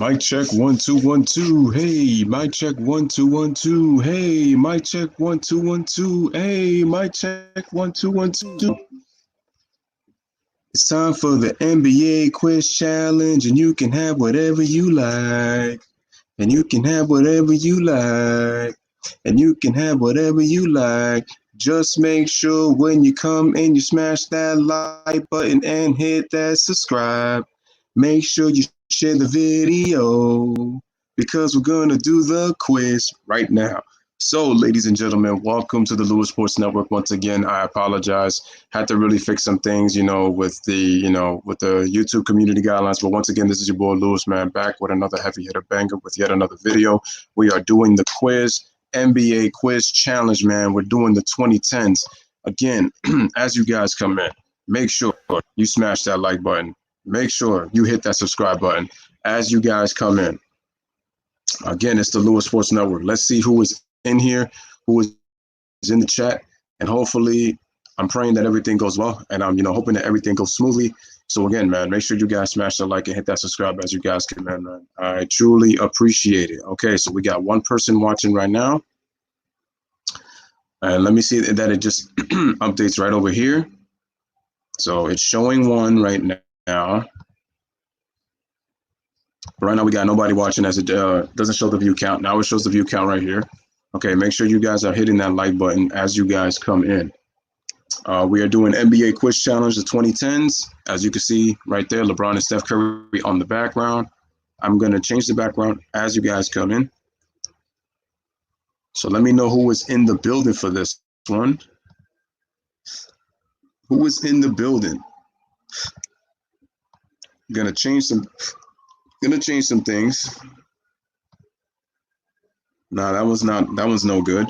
Mic check 1 2 1 2. Hey, mic check 1 2 1 2. Hey, mic check 1 2 1 2. Hey, mic check 1 2 1 2. It's time for the NBA quiz challenge, and you can have whatever you like. And you can have whatever you like. And you can have whatever you like. Just make sure when you come in, you smash that like button and hit that subscribe. Make sure you share the video because we're going to do the quiz right now. So, ladies and gentlemen, welcome to the Louis Sports Network. Once again, I apologize. Had to really fix some things, with the YouTube community guidelines. But once again, this is your boy Louis, man, back with another heavy hitter banger with yet another video. We are doing the quiz, NBA quiz challenge, man. We're doing the 2010s. Again, as you guys come in, make sure you smash that like button. Make sure you hit that subscribe button as you guys come in. Again, it's the Louis Sports Network. Let's see who is in here, who is in the chat, and hopefully I'm praying that everything goes well, and I'm hoping that everything goes smoothly. So again, man, make sure you guys smash the like and hit that subscribe as you guys come in, man. I truly appreciate it. Okay, so we got one person watching right now, and let me see that it just updates right over here. So it's showing one right now. Right now we got nobody watching as it doesn't show the view count. Now it shows the view count right here. Okay, make sure you guys are hitting that like button as you guys come in. We are doing NBA Quiz Challenge, the 2010s. As you can see right there, LeBron and Steph Curry on the background. I'm going to change the background as you guys come in. So let me know who is in the building for this one. Who is in the building? Gonna change some things. No, that one's no good.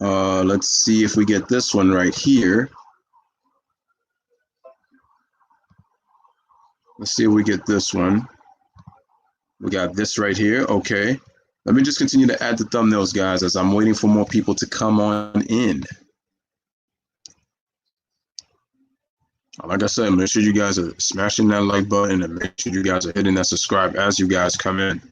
Let's see if we get this one right here. Let's see if we get this one. We got this right here. Okay. Let me just continue to add the thumbnails, guys, as I'm waiting for more people to come on in. Like I said, make sure you guys are smashing that like button and make sure you guys are hitting that subscribe as you guys come in.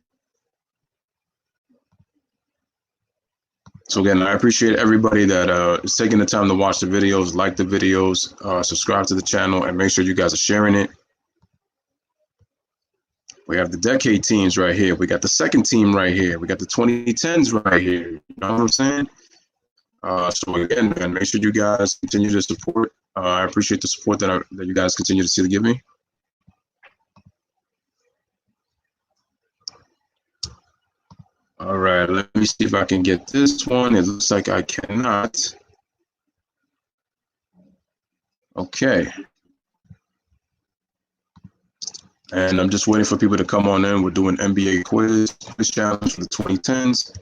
So again, I appreciate everybody that is taking the time to watch the videos, like the videos, subscribe to the channel, and make sure you guys are sharing it. We have the decade teams right here. We got the second team right here. We got the 2010s right here. You know what I'm saying? So again, man, make sure you guys continue to support. I appreciate the support that you guys continue to give me. All right, let me see if I can get this one. It looks like I cannot. Okay. And I'm just waiting for people to come on in. We're doing NBA quiz challenge for the 2010s.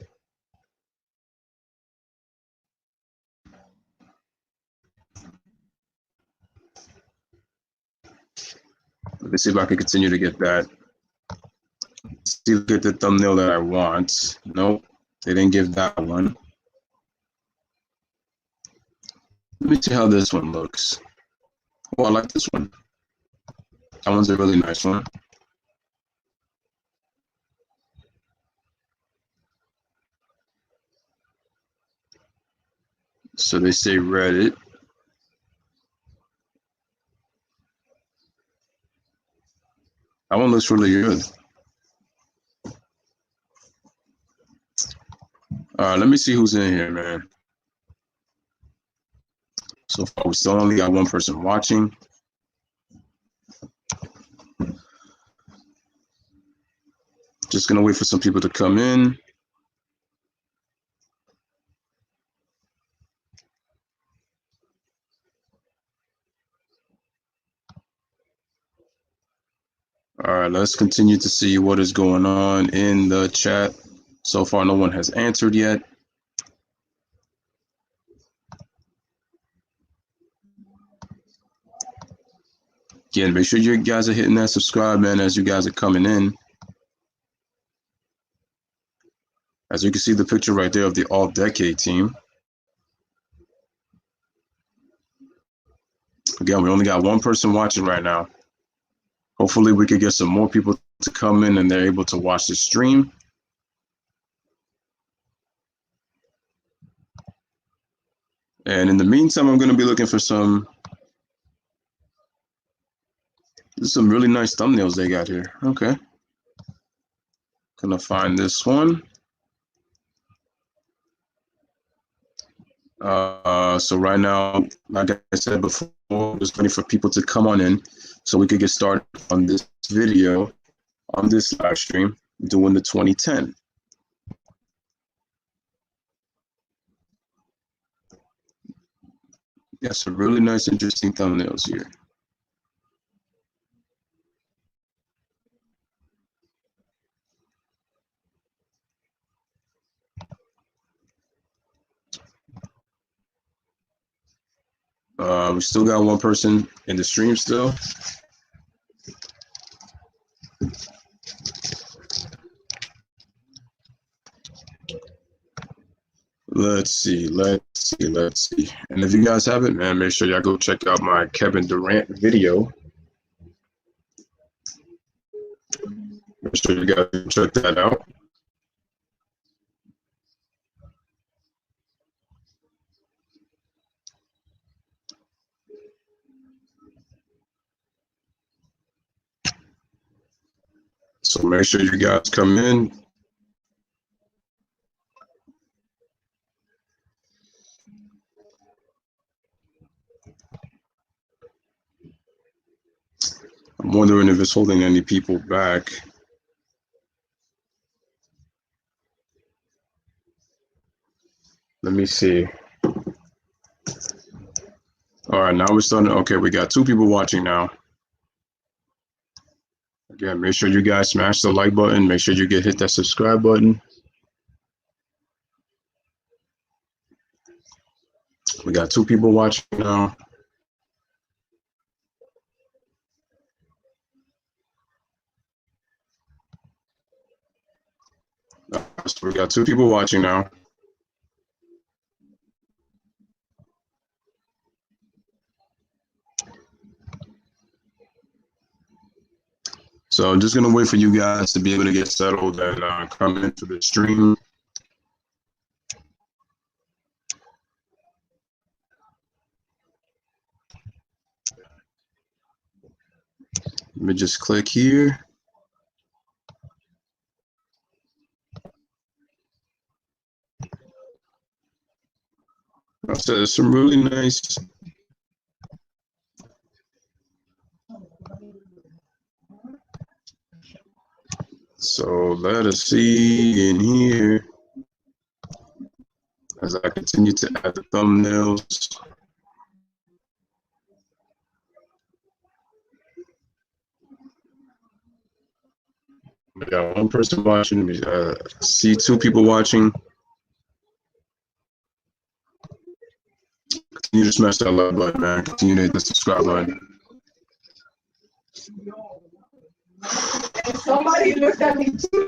Let me see if I can continue to get that. See if I get the thumbnail that I want. Nope, they didn't give that one. Let me see how this one looks. Oh, I like this one. That one's a really nice one. So they say Reddit. That one looks really good. Let me see who's in here, man. So far, we still only got one person watching. Just gonna wait for some people to come in. All right, let's continue to see what is going on in the chat. So far, no one has answered yet. Again, make sure you guys are hitting that subscribe, man, as you guys are coming in. As you can see the picture right there of the all-decade team. Again, we only got one person watching right now. Hopefully we could get some more people to come in and they're able to watch the stream. And in the meantime, I'm going to be looking for some really nice thumbnails they got here. Okay. Gonna find this one. So right now, like I said before, I'm just waiting for people to come on in so we could get started on this video, on this live stream, doing the 2010. Got some really nice, interesting thumbnails here. We still got one person in the stream still. Let's see. And if you guys haven't, man, make sure y'all go check out my Kevin Durant video. Make sure you guys check that out. So make sure you guys come in. I'm wondering if it's holding any people back. Let me see. All right, now we're starting. Okay, we got 2 people watching now. Again, make sure you guys smash the like button. Make sure you hit that subscribe button. We got 2 people watching now. So we got 2 people watching now. So I'm just gonna wait for you guys to be able to get settled and come into the stream. Let me just click here. So there's some really nice. So let us see in here as I continue to add the thumbnails. We got 1 person watching. We see 2 people watching. Continue to smash that like button, man. Continue to hit the subscribe button. Somebody looked at me too.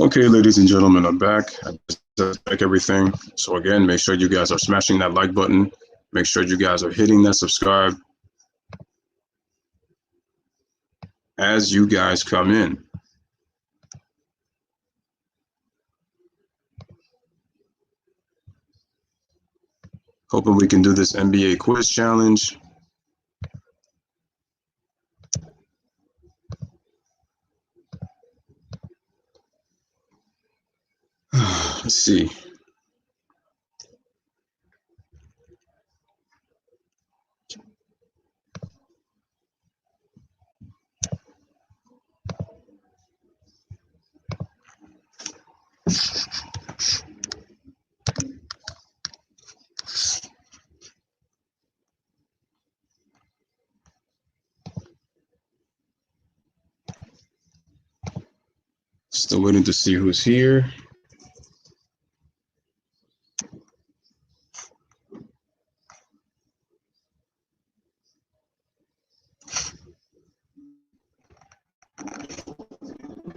Okay, ladies and gentlemen, I'm back. I just check everything. So again, make sure you guys are smashing that like button. Make sure you guys are hitting that subscribe as you guys come in. Hoping we can do this NBA quiz challenge. Let's see. Still waiting to see who's here.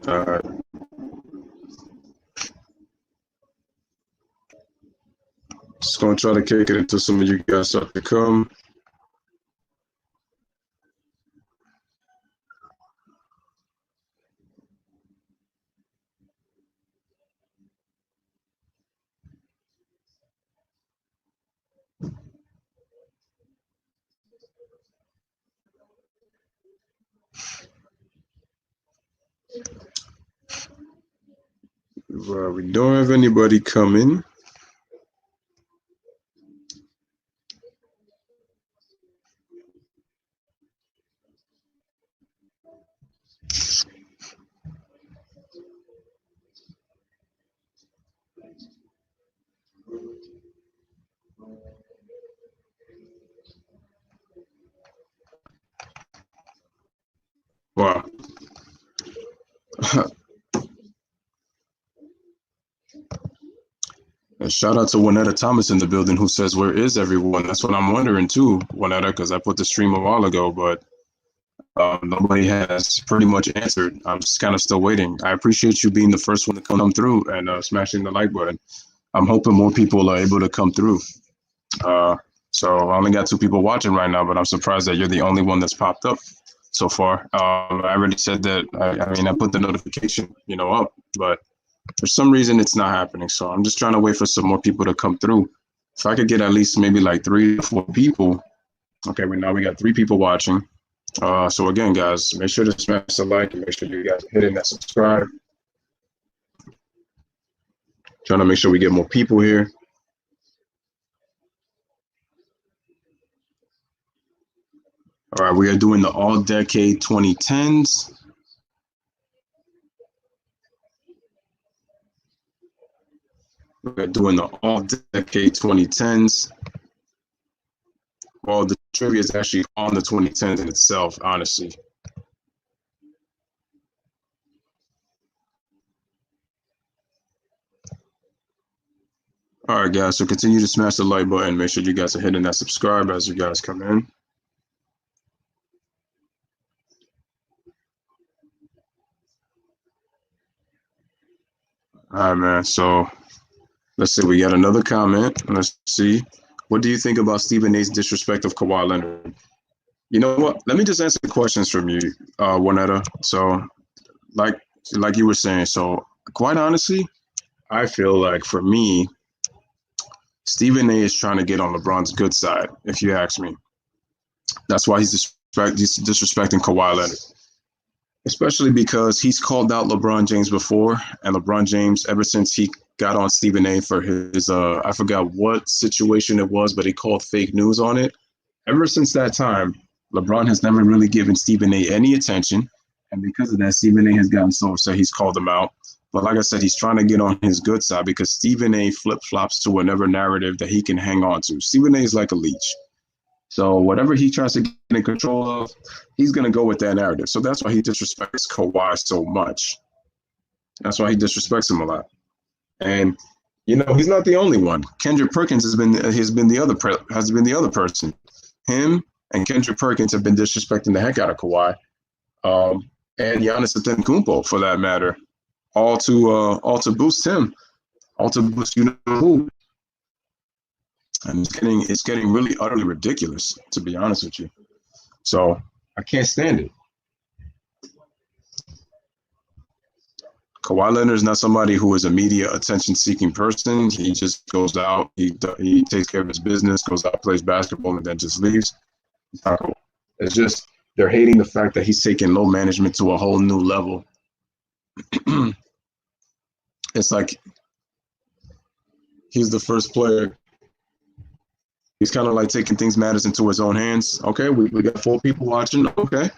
All right. Just gonna try to kick it until some of you guys start to come. We don't have anybody coming. Wow. And shout out to Juanetta Thomas in the building who says, "Where is everyone?" That's what I'm wondering too, Juanetta, because I put the stream a while ago, but nobody has pretty much answered. I'm just kind of still waiting. I appreciate you being the first one to come through and smashing the like button. I'm hoping more people are able to come through. So I only got 2 people watching right now, but I'm surprised that you're the only one that's popped up so far. I already said that. I mean, I put the notification, up, but for some reason it's not happening. So I'm just trying to wait for some more people to come through. If I could get at least maybe like 3 or 4 people. Okay, now we got 3 people watching. So again, guys, make sure to smash the like and make sure you guys are hitting that subscribe. Trying to make sure we get more people here. All right, we are doing the all-decade 2010s. We're doing the all-decade 2010s. Well, the trivia is actually on the 2010s in itself, honestly. All right, guys, so continue to smash the like button. Make sure you guys are hitting that subscribe as you guys come in. All right, man. So let's see. We got another comment. Let's see. What do you think about Stephen A's disrespect of Kawhi Leonard? You know what? Let me just answer the questions from you, Juanetta. So, like you were saying, so quite honestly, I feel like for me, Stephen A is trying to get on LeBron's good side, if you ask me. That's why he's disrespecting Kawhi Leonard. Especially because he's called out LeBron James before, and LeBron James, ever since he got on Stephen A for his, I forgot what situation it was, but he called fake news on it. Ever since that time, LeBron has never really given Stephen A any attention, and because of that, Stephen A has gotten so upset he's called him out. But like I said, he's trying to get on his good side because Stephen A flip-flops to whatever narrative that he can hang on to. Stephen A is like a leech. So whatever he tries to get in control of, he's going to go with that narrative. So that's why he disrespects Kawhi so much. That's why he disrespects him a lot. And he's not the only one. Kendrick Perkins has been the other person. Him and Kendrick Perkins have been disrespecting the heck out of Kawhi, and Giannis Antetokounmpo for that matter. all to boost him, all to boost you know who. And it's getting really utterly ridiculous, to be honest with you. So I can't stand it. Kawhi Leonard is not somebody who is a media attention-seeking person. He just goes out, he takes care of his business, goes out, plays basketball, and then just leaves. It's not cool. It's just they're hating the fact that he's taking low management to a whole new level. It's like he's the first player. He's kind of like taking things matters into his own hands. Okay, we got 4 people watching. Okay,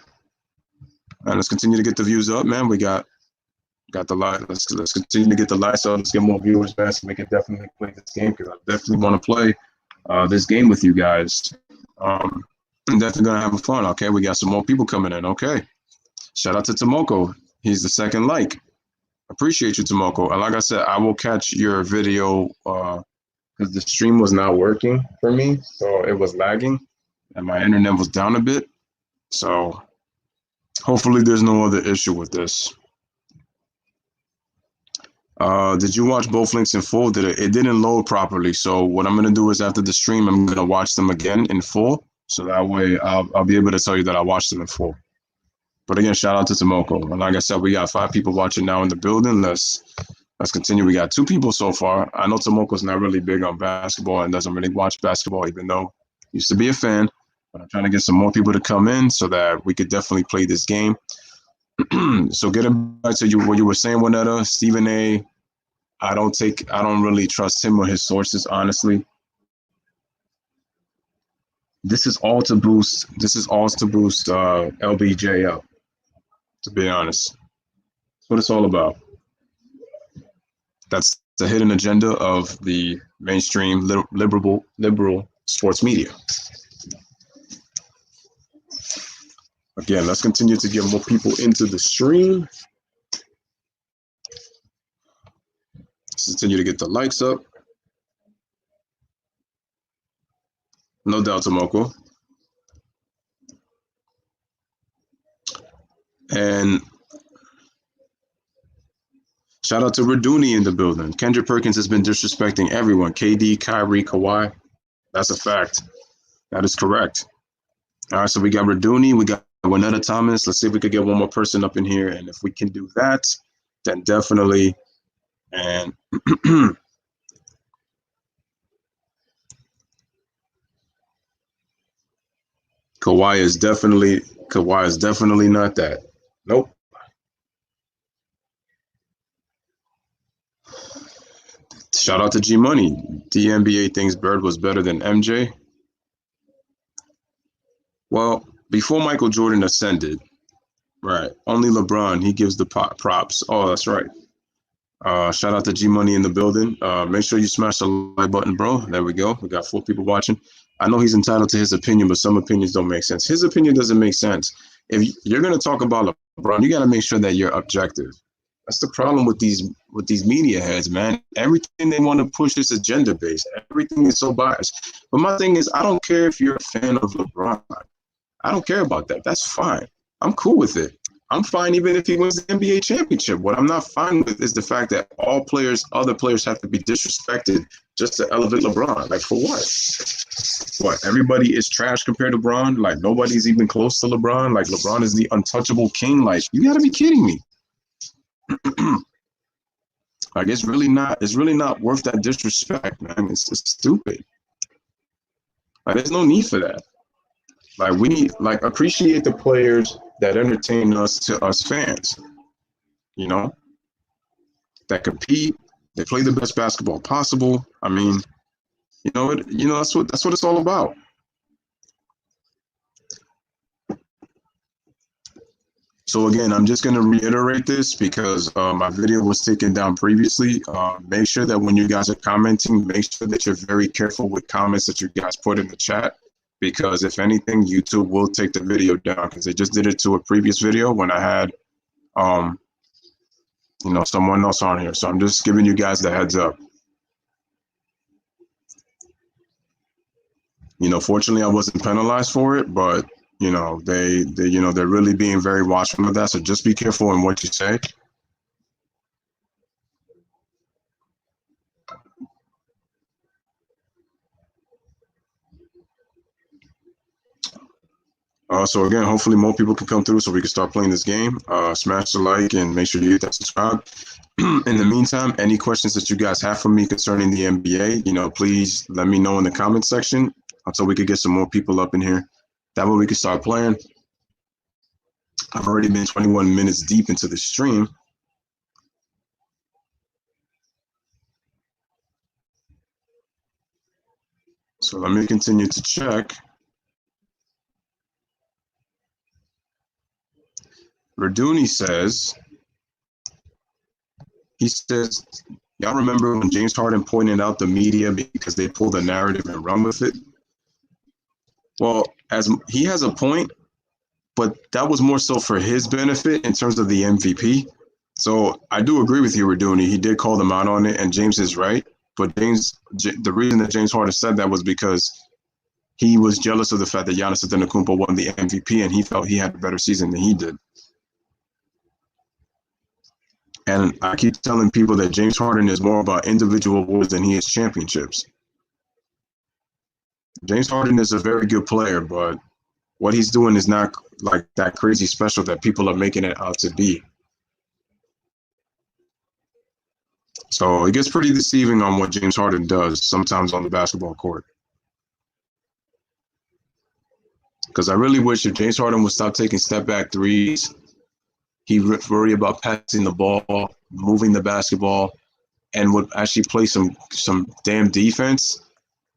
and let's continue to get the views up, man. We got the light. Let's continue to get the lights up. Let's get more viewers, man, so we can definitely play this game because I definitely want to play this game with you guys. I'm definitely gonna have fun. Okay, we got some more people coming in. Okay, shout out to Tomoko. He's the second like. Appreciate you, Tomoko. And like I said, I will catch your video because the stream was not working for me, so it was lagging, and my internet was down a bit. So hopefully, there's no other issue with this. Did you watch both links in full? It didn't load properly. So what I'm gonna do is after the stream, I'm gonna watch them again in full. So that way I'll be able to tell you that I watched them in full. But again, shout out to Tomoko. And like I said, we got 5 people watching now in the building. Let's continue. We got 2 people so far. I know Tomoko's not really big on basketball and doesn't really watch basketball, even though he used to be a fan. But I'm trying to get some more people to come in so that we could definitely play this game. So getting back to what you were saying, Juanetta, Stephen A. I don't really trust him or his sources, honestly. This is all to boost LBJ up, to be honest. That's what it's all about. That's the hidden agenda of the mainstream liberal sports media. Again, let's continue to get more people into the stream. Let's continue to get the likes up. No doubt, Tomoko. And shout out to Raduni in the building. Kendrick Perkins has been disrespecting everyone. KD, Kyrie, Kawhi. That's a fact. That is correct. All right, so we got Raduni, we got Juanetta Thomas. Let's see if we could get one more person up in here. And if we can do that, then definitely. And Kawhi is definitely not that. Nope. Shout out to G Money. The NBA thinks Bird was better than MJ. Well, before Michael Jordan ascended, right? Only LeBron, he gives the props. Oh, that's right. Shout out to G Money in the building. Make sure you smash the like button, bro. There we go. We got 4 people watching. I know he's entitled to his opinion, but some opinions don't make sense. His opinion doesn't make sense. If you're going to talk about LeBron, you got to make sure that you're objective. That's the problem with these media heads, man. Everything they want to push is agenda based. Everything is so biased. But my thing is, I don't care if you're a fan of LeBron. I don't care about that. That's fine. I'm cool with it. I'm fine even if he wins the NBA championship. What I'm not fine with is the fact that other players have to be disrespected just to elevate LeBron. Like, for what? What, everybody is trash compared to LeBron? Like, nobody's even close to LeBron? Like, LeBron is the untouchable king? Like, you gotta be kidding me. Like, it's really not worth that disrespect, man. It's stupid. Like, there's no need for that. Like, we need, appreciate the players that entertain us to us fans, you know, that compete, they play the best basketball possible. I mean, that's what it's all about. So again, I'm just going to reiterate this because my video was taken down previously. Make sure that when you guys are commenting, make sure that you're very careful with comments that you guys put in the chat. Because if anything, YouTube will take the video down because they just did it to a previous video when I had, someone else on here. So I'm just giving you guys the heads up. Fortunately, I wasn't penalized for it, but they're really being very watchful of that. So just be careful in what you say. So again, hopefully more people can come through so we can start playing this game. Smash the like and make sure you hit that subscribe. In the meantime, any questions that you guys have for me concerning the NBA, please let me know in the comment section until we could get some more people up in here. That way we can start playing. I've already been 21 minutes deep into the stream. So let me continue to check. Verduni says, y'all remember when James Harden pointed out the media because they pulled the narrative and run with it? Well, as he has a point, but that was more so for his benefit in terms of the MVP. So I do agree with you, Verduni. He did call them out on it, and James is right. But the reason that James Harden said that was because he was jealous of the fact that Giannis Antetokounmpo won the MVP, and he felt he had a better season than he did. And I keep telling people that James Harden is more about individual awards than he is championships. James Harden is a very good player, but what he's doing is not like that crazy special that people are making it out to be. So it gets pretty deceiving on what James Harden does sometimes on the basketball court. Because I really wish if James Harden would stop taking step-back threes, he would worry about passing the ball, moving the basketball, and would actually play some damn defense.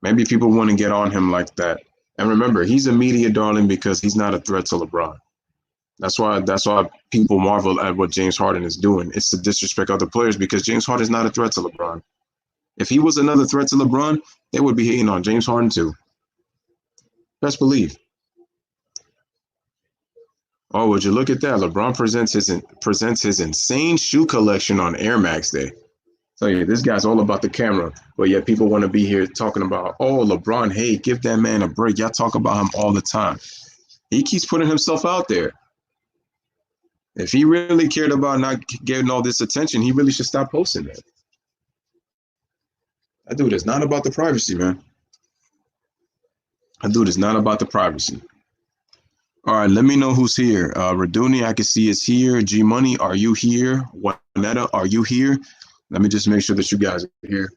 Maybe people wouldn't get on him like that. And remember, he's a media darling because he's not a threat to LeBron. That's why people marvel at what James Harden is doing. It's to disrespect other players because James Harden is not a threat to LeBron. If he was another threat to LeBron, they would be hating on James Harden too. Best believe. Oh, would you look at that? LeBron presents his insane shoe collection on Air Max Day. So yeah, this guy's all about the camera, but yet people want to be here talking about, oh, LeBron, hey, give that man a break. Y'all talk about him all the time. He keeps putting himself out there. If he really cared about not getting all this attention, he really should stop posting that. That dude is not about the privacy, man. That dude is not about the privacy. All right, let me know who's here. Raduni, I can see is here. G Money, are you here? Juanetta, are you here? Let me just make sure that you guys are here.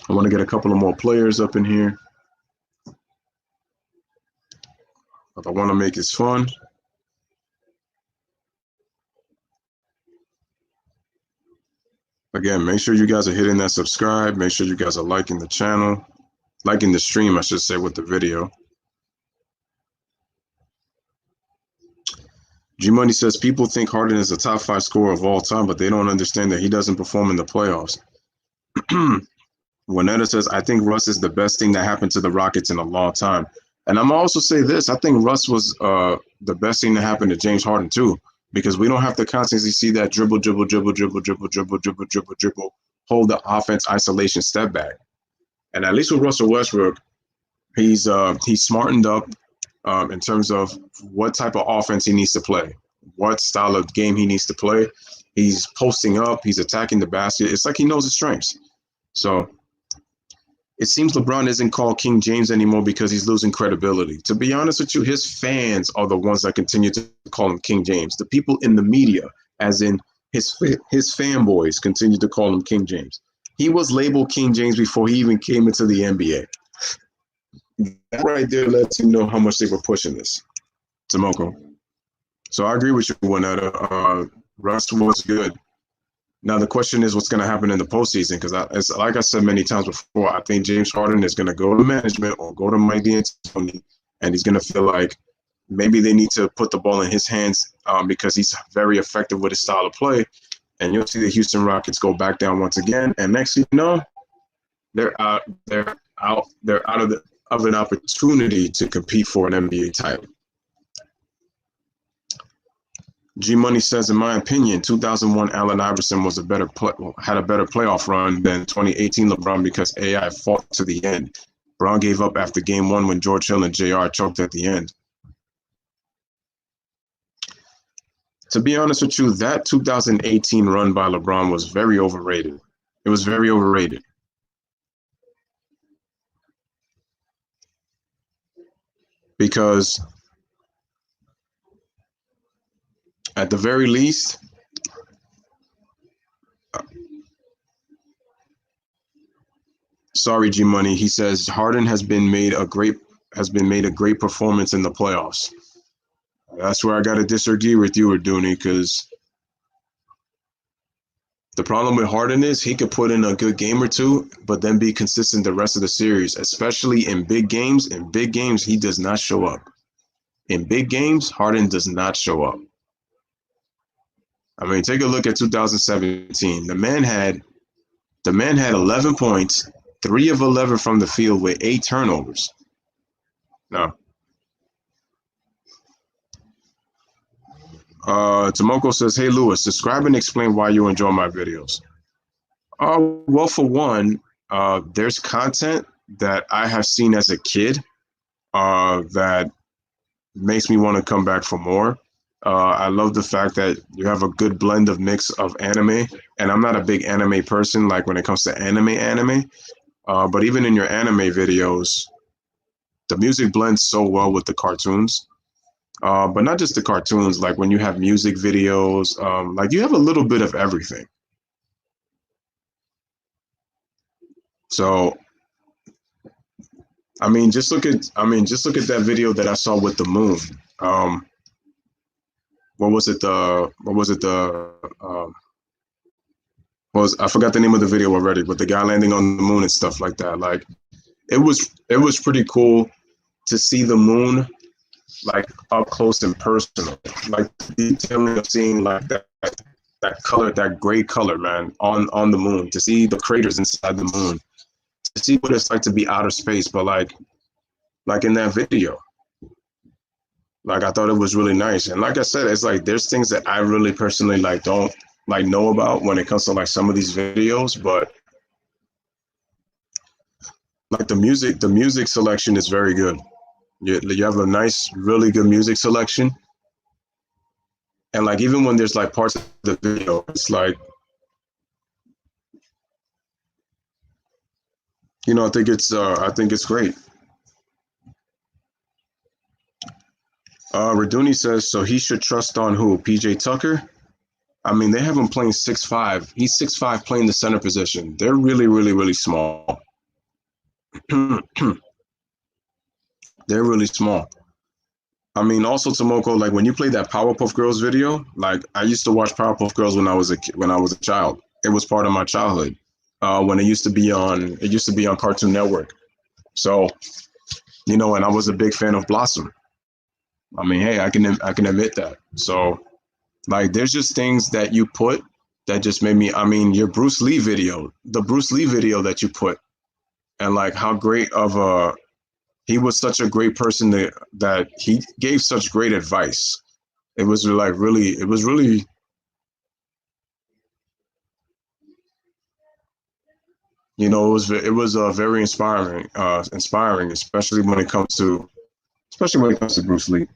I want to get a couple of more players up in here. But I want to make this fun. Again, make sure you guys are hitting that subscribe. Make sure you guys are liking the channel. Liking the stream, I should say, with the video. G-Money says, people think Harden is a top 5 scorer of all time, but they don't understand that he doesn't perform in the playoffs. Juanetta says, I think Russ is the best thing that happened to the Rockets in a long time. And I'm also say this, I think Russ was the best thing that happened to James Harden too, because we don't have to constantly see that dribble, hold the offense isolation step back. And at least with Russell Westbrook, he's smartened up in terms of what type of offense he needs to play, what style of game he needs to play. He's posting up, he's attacking the basket. It's like he knows his strengths. So it seems LeBron isn't called King James anymore because he's losing credibility. To be honest with you, his fans are the ones that continue to call him King James. The people in the media, as in his fanboys, continue to call him King James. He was labeled King James before he even came into the NBA. That right there lets you know how much they were pushing this. Tomoko. So I agree with you, Juanetta. Russ was good. Now the question is what's going to happen in the postseason, because like I said many times before, I think James Harden is going to go to management or go to Mike D'Antoni, and he's going to feel like maybe they need to put the ball in his hands because he's very effective with his style of play. And you'll see the Houston Rockets go back down once again. And next thing you know, they're out of an opportunity to compete for an NBA title. G Money says, in my opinion, 2001 Allen Iverson was had a better playoff run than 2018 LeBron because AI fought to the end. LeBron gave up after game 1 when George Hill and JR choked at the end. To be honest with you, that 2018 run by LeBron was very overrated. It was very overrated. because at the very least, sorry, G Money. He says Harden has been made a great performance in the playoffs. That's where I got to disagree with you, Erduni, because the problem with Harden is he could put in a good game or two, but then be consistent the rest of the series, especially in big games. In big games, he does not show up. In big games, Harden does not show up. I mean, take a look at 2017. The man had 11 points, 3 of 11 from the field with 8 turnovers. No. Tomoko says, "Hey Louis, describe and explain why you enjoy my videos." Well, for one, there's content that I have seen as a kid that makes me want to come back for more. I love the fact that you have a good blend of mix of anime, and I'm not a big anime person, like when it comes to anime. But even in your anime videos, the music blends so well with the cartoons. But not just the cartoons, like when you have music videos, like you have a little bit of everything. So, just look at that video that I saw with the moon. What was it? I forgot the name of the video already, but the guy landing on the moon and stuff like that. Like, it was pretty cool to see the moon like up close and personal, like the detailing of seeing like that color, that gray color, man, on the moon, to see the craters inside the moon, to see what it's like to be outer space, but like in that video, like I thought it was really nice. And like I said, it's like there's things that I really personally like don't like know about when it comes to like some of these videos, but like the music selection is very good. You have a nice, really good music selection. And like even when there's like parts of the video, it's like, I think it's great. Raduni says, so he should trust on who? PJ Tucker? I mean, they have him playing 6'5". He's 6'5", playing the center position. They're really, really, really small. They're really small. I mean, also Tomoko, like when you play that Powerpuff Girls video, like I used to watch Powerpuff Girls when I was a child. It was part of my childhood. When it used to be on Cartoon Network. So, and I was a big fan of Blossom. I mean, hey, I can admit that. So, like, there's just things that you put that just made me. I mean, your Bruce Lee video, the Bruce Lee video that you put, and like how great of a he was, such a great person that he gave such great advice. It was like really, it was very inspiring, especially when it comes to Bruce Lee.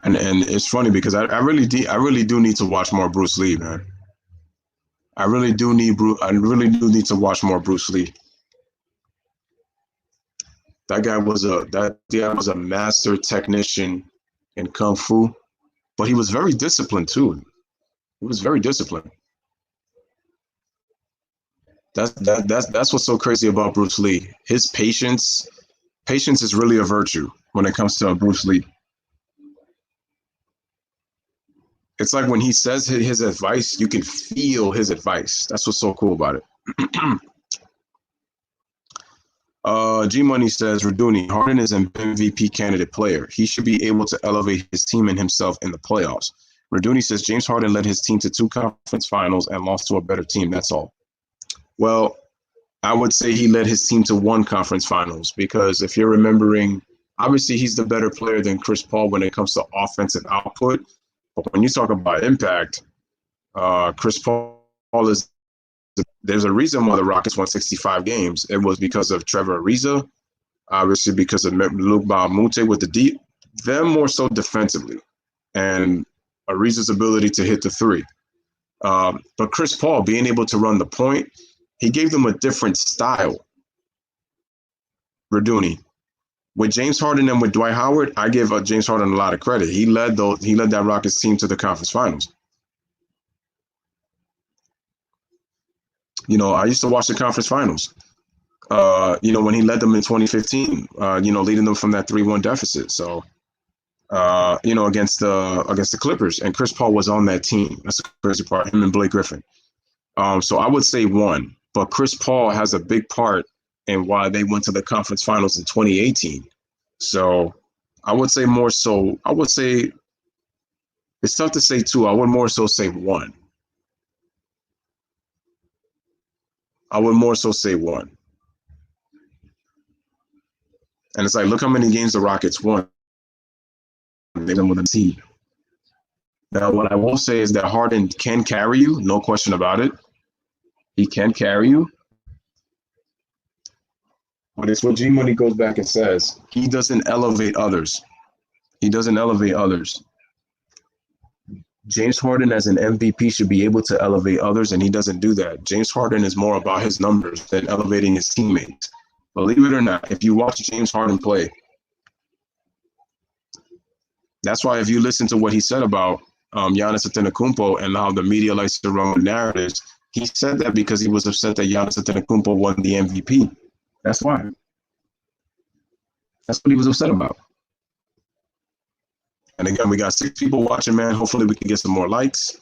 And it's funny because I really do need to watch more Bruce Lee, man. I really do need to watch more Bruce Lee. That guy was a master technician in kung fu, but he was very disciplined too. He was very disciplined. That's what's so crazy about Bruce Lee. His patience is really a virtue when it comes to Bruce Lee. It's like when he says his advice, you can feel his advice. That's what's so cool about it. G Money says, Raduni, Harden is an MVP candidate player. He should be able to elevate his team and himself in the playoffs. Raduni says, James Harden led his team to 2 conference finals and lost to a better team. That's all. Well, I would say he led his team to 1 conference finals, because if you're remembering, obviously he's the better player than Chris Paul when it comes to offensive output. But when you talk about impact, Chris Paul is. There's a reason why the Rockets won 65 games. It was because of Trevor Ariza, obviously because of Luke Baamute with the deep, them more so defensively, and Ariza's ability to hit the 3. But Chris Paul being able to run the point, he gave them a different style. Raduni. With James Harden and with Dwight Howard, I give James Harden a lot of credit. He led that Rockets team to the conference finals. I used to watch the conference finals. When he led them in 2015, leading them from that 3-1 deficit. So, against the Clippers, and Chris Paul was on that team. That's the crazy part. Him and Blake Griffin. So I would say 1, but Chris Paul has a big part in why they went to the conference finals in 2018. So I would say more so. I would say it's tough to say 2. I would more so say 1. I would more so say 1. And it's like, look how many games the Rockets won. They won with a team. Now, what I will say is that Harden can carry you, no question about it. He can carry you. But it's what G Money goes back and says. He doesn't elevate others. He doesn't elevate others. James Harden as an MVP should be able to elevate others, and he doesn't do that. James Harden is more about his numbers than elevating his teammates. Believe it or not, if you watch James Harden play, that's why if you listen to what he said about Giannis Antetokounmpo and how the media likes to run narratives, he said that because he was upset that Giannis Antetokounmpo won the MVP. That's why. That's what he was upset about. And again, we got 6 people watching, man. Hopefully we can get some more likes.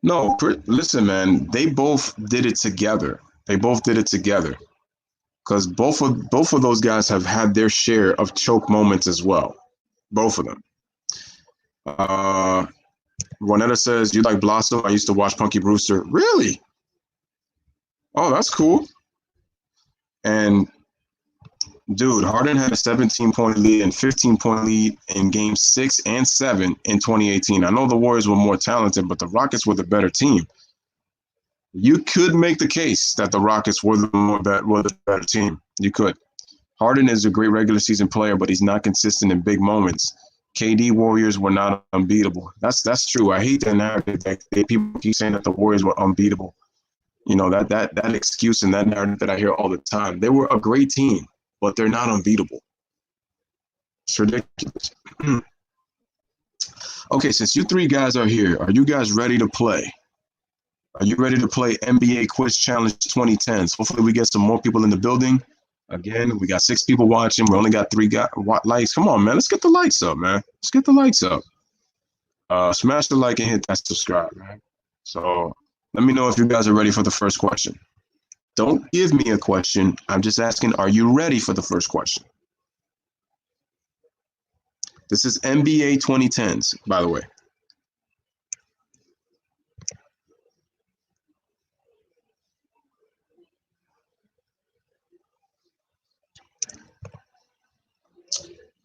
No, listen, man. They both did it together. Because both of those guys have had their share of choke moments as well. Both of them. Juanetta says, you like Blossom? I used to watch Punky Brewster. Really? Oh, that's cool. And dude, Harden had a 17-point lead and 15-point lead in games 6 and 7 in 2018. I know the Warriors were more talented, but the Rockets were the better team. You could make the case that the Rockets were the better team. You could. Harden is a great regular season player, but he's not consistent in big moments. KD Warriors were not unbeatable. That's true. I hate that narrative that people keep saying that the Warriors were unbeatable. That excuse and that narrative that I hear all the time. They were a great team, but they're not unbeatable. It's ridiculous. Okay, since you 3 guys are here, are you guys ready to play? Are you ready to play NBA Quiz Challenge 2010s? Hopefully we get some more people in the building. Again, we got 6 people watching. We only got 3 likes. Come on, man. Let's get the likes up, man. Let's get the likes up. Smash the like and hit that subscribe, man. So let me know if you guys are ready for the first question. Don't give me a question. I'm just asking, are you ready for the first question? This is NBA 2010s, by the way.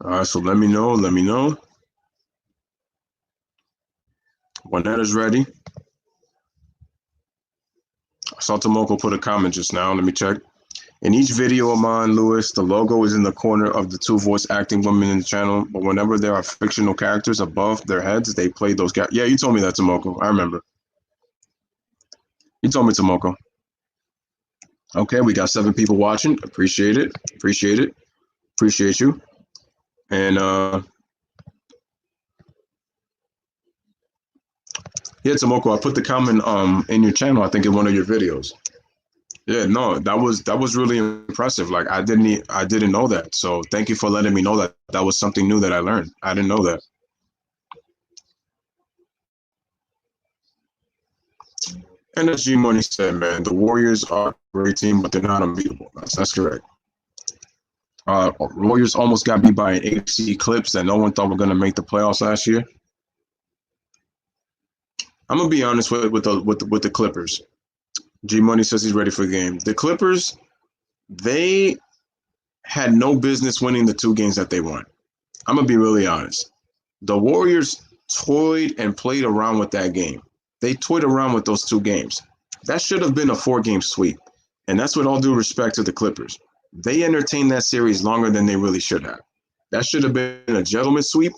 All right, so let me know. Juaneta's ready. I saw Tomoko put a comment just now. Let me check. In each video of mine, Louis, the logo is in the corner of the 2 voice acting women in the channel, but whenever there are fictional characters above their heads, they play those guys. Yeah, you told me that, Tomoko. I remember. You told me, Tomoko. Okay, we got 7 people watching. Appreciate it. Appreciate you. And yeah, Tomoko, I put the comment in your channel, I think in one of your videos. Yeah, no, that was really impressive. Like I didn't know that. So thank you for letting me know that. That was something new that I learned. I didn't know that. And as G Money said, man, the Warriors are a great team, but they're not unbeatable. That's correct. Warriors almost got beat by an AFC Clips that no one thought were going to make the playoffs last year. I'm gonna be honest with the Clippers. G Money says he's ready for the game. The Clippers, they had no business winning the 2 games that they won. I'm gonna be really honest. The Warriors toyed and played around with that game. They toyed around with those 2 games. That should have been a 4-game sweep. And that's with all due respect to the Clippers. They entertained that series longer than they really should have. That should have been a gentleman's sweep.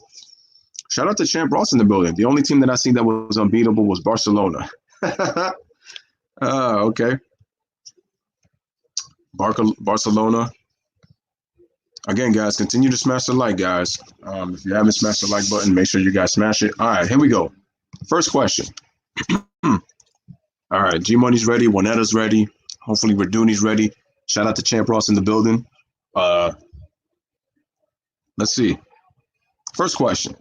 Shout out to Champ Ross in the building. The only team that I seen that was unbeatable was Barcelona. Okay. Barcelona. Again, guys, continue to smash the like, guys. If you haven't smashed the like button, make sure you guys smash it. All right, here we go. First question. All right, G Money's ready. Juanetta's ready. Hopefully, Raduni's ready. Shout out to Champ Ross in the building. Let's see. First question.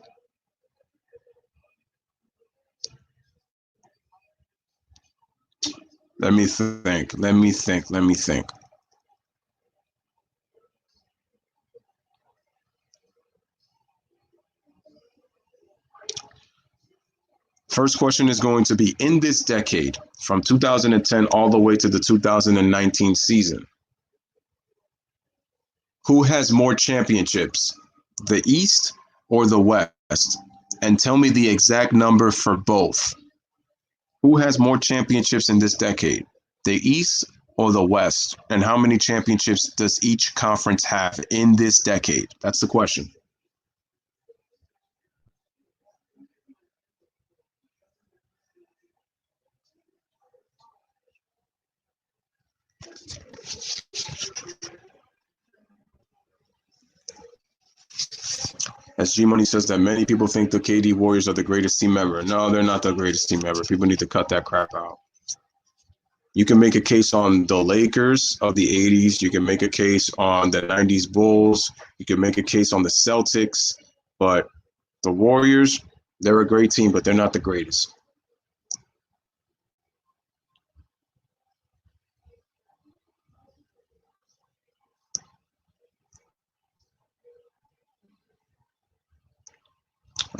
Let me think. First question is going to be, in this decade, from 2010 all the way to the 2019 season, who has more championships, the East or the West? And tell me the exact number for both. Who has more championships in this decade, the East or the West? And how many championships does each conference have in this decade? That's the question. As G Money says that many people think the KD Warriors are the greatest team ever. No, they're not the greatest team ever. People need to cut that crap out. You can make a case on the Lakers of the 80s. You can make a case on the 90s Bulls. You can make a case on the Celtics. But the Warriors, they're a great team, but they're not the greatest.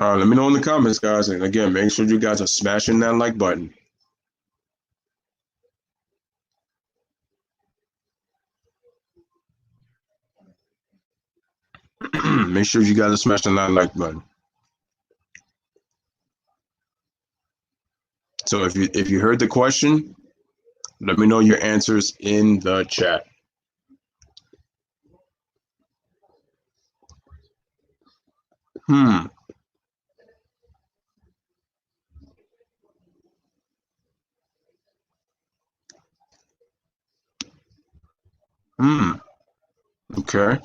Let me know in the comments, guys. And again, make sure you guys are smashing that like button. Make sure you guys are smashing that like button. So if you heard the question, let me know your answers in the chat. Hmm. Okay.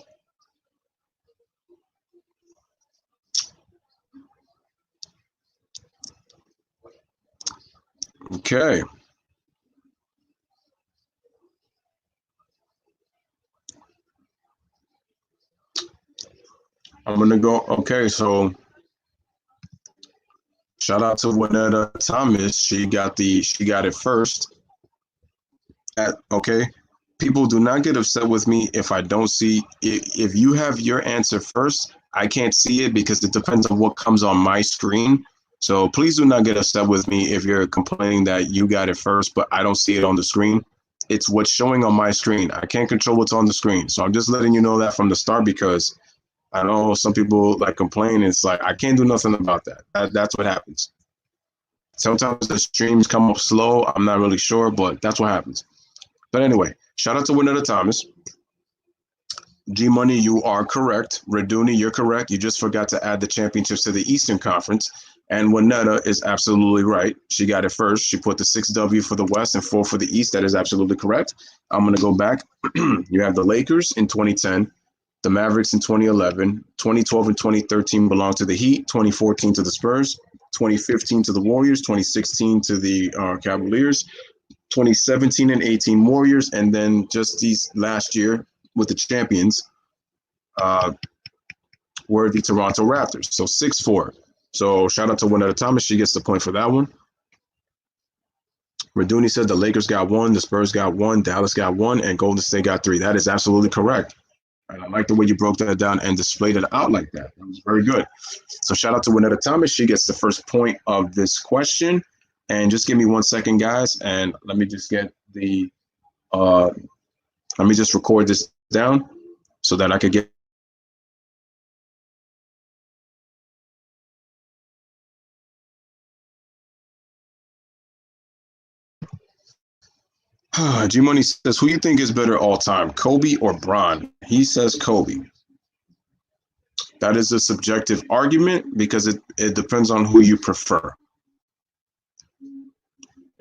Okay. I'm gonna go. Okay, so shout out to Juanetta Thomas. She got it first. Okay. People do not get upset with me if I don't see if you have your answer first. I can't see it because it depends on what comes on my screen. So please do not get upset with me if you're complaining that you got it first, but I don't see it on the screen. It's what's showing on my screen. I can't control what's on the screen. So I'm just letting you know that from the start because I know some people like complain. It's like I can't do nothing about that. That's what happens. Sometimes the streams come up slow. I'm not really sure, but that's what happens. But anyway, shout out to Juanetta Thomas. G Money, you are correct. Raduni, you're correct. You just forgot to add the championships to the Eastern Conference. And Juanetta is absolutely right. She got it first. She put the 6W for the West and 4 for the East. That is absolutely correct. I'm going to go back. You have the Lakers in 2010, the Mavericks in 2011, 2012 and 2013 belong to the Heat, 2014 to the Spurs, 2015 to the Warriors, 2016 to the Cavaliers, 2017 and 18 Warriors, and then just these last year with the champions were the Toronto Raptors. So 6-4. So shout out to Juanetta Thomas. She gets the point for that one. Raduni said the Lakers got 1, the Spurs got 1, Dallas got 1, and Golden State got 3. That is absolutely correct. And I like the way you broke that down and displayed it out like that. It was very good. So shout out to Juanetta Thomas. She gets the first point of this question. And just give me 1 second, guys, and let me just get the let me just record this down so that I could get G Money says, who you think is better all time, Kobe or Bron? He says Kobe. That is a subjective argument because it depends on who you prefer.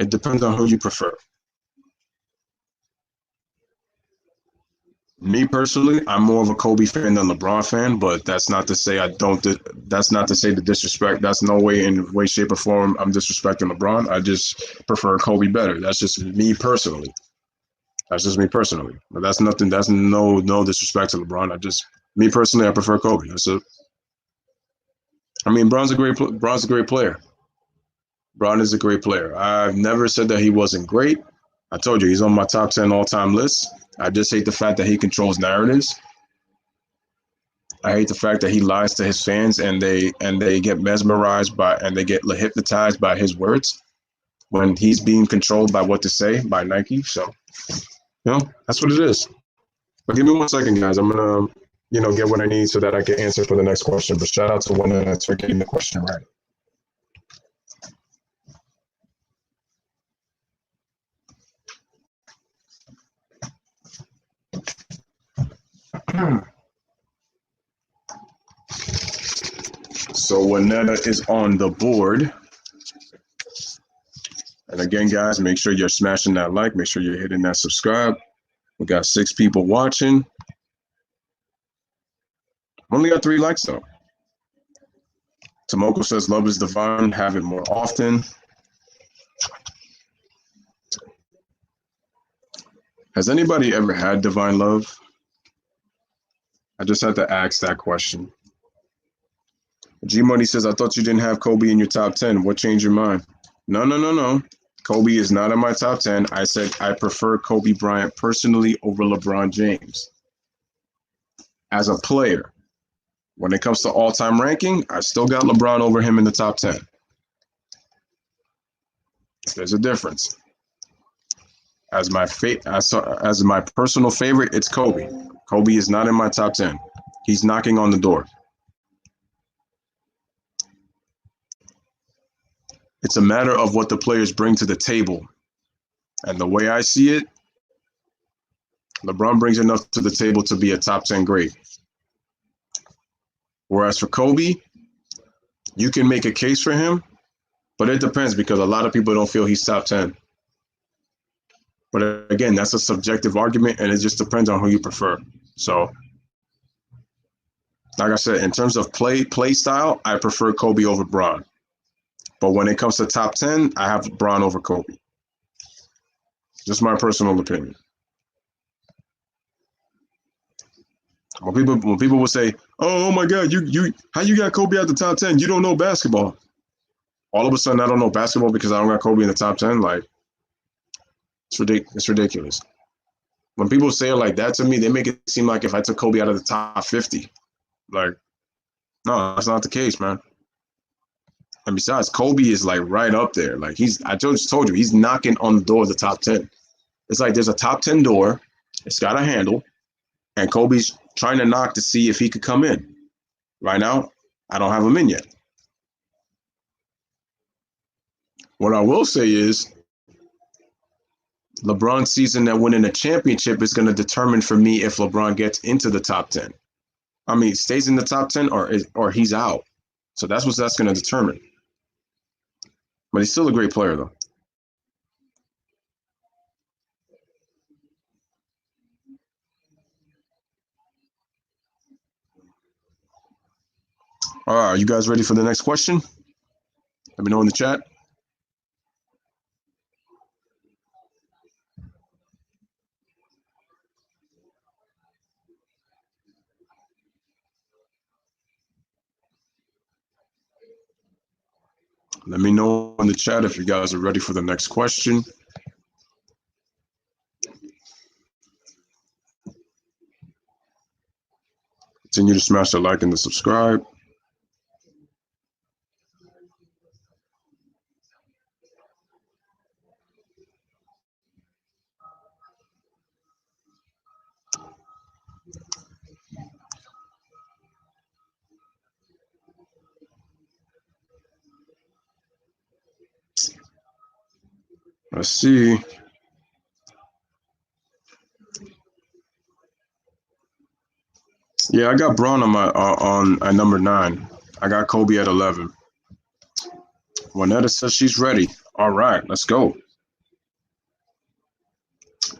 It depends on who you prefer. Me personally, I'm more of a Kobe fan than LeBron fan, but that's not to say I don't. That's not to say the disrespect. That's no way, in way, shape, or form, I'm disrespecting LeBron. I just prefer Kobe better. That's just me personally. That's just me personally. But that's nothing. That's no disrespect to LeBron. Me personally, I prefer Kobe. That's it. I mean, Bron's a great player. Bron is a great player. I've never said that he wasn't great. I told you he's on my top 10 all-time list. I just hate the fact that he controls narratives. I hate the fact that he lies to his fans and they get mesmerized by and they get hypnotized by his words when he's being controlled by what to say by Nike. So, that's what it is. But give me 1 second, guys. I'm gonna, get what I need so that I can answer for the next question. But shout out to one for getting the question right. So Winetta is on the board. And again, guys, make sure you're smashing that like. Make sure you're hitting that subscribe. We got 6 people watching. Only got 3 likes, though. Tomoko says, love is divine. Have it more often. Has anybody ever had divine love? I just had to ask that question. G Money says, I thought you didn't have Kobe in your top 10. What changed your mind? No. Kobe is not in my top 10. I said I prefer Kobe Bryant personally over LeBron James. As a player, when it comes to all-time ranking, I still got LeBron over him in the top 10. There's a difference. As my personal favorite, it's Kobe. Kobe is not in my top 10. He's knocking on the door. It's a matter of what the players bring to the table. And the way I see it, LeBron brings enough to the table to be a top 10 great. Whereas for Kobe, you can make a case for him, but it depends because a lot of people don't feel he's top 10. But again, that's a subjective argument, and it just depends on who you prefer. So, like I said, in terms of play style, I prefer Kobe over Bron. But when it comes to top 10, I have Bron over Kobe. Just my personal opinion. When people will say, "Oh my God, you how you got Kobe at the top 10? You don't know basketball." All of a sudden, I don't know basketball because I don't got Kobe in the top 10. Like, it's ridiculous. When people say it like that to me, they make it seem like if I took Kobe out of the top 50. Like, no, that's not the case, man. And besides, Kobe is like right up there. Like I just told you, he's knocking on the door of the top 10. It's like there's a top 10 door, it's got a handle, and Kobe's trying to knock to see if he could come in. Right now, I don't have him in yet. What I will say is LeBron's season that winning a championship is going to determine for me if LeBron gets into the top 10. I mean, stays in the top 10 or he's out. So that's what that's going to determine. But he's still a great player, though. All right, are you guys ready for the next question? Let me know in the chat. Let me know in the chat if you guys are ready for the next question. Continue to smash the like and the subscribe. Let's see. Yeah, I got Braun on my on at number 9. I got Kobe at 11. Juanetta says she's ready. All right, let's go.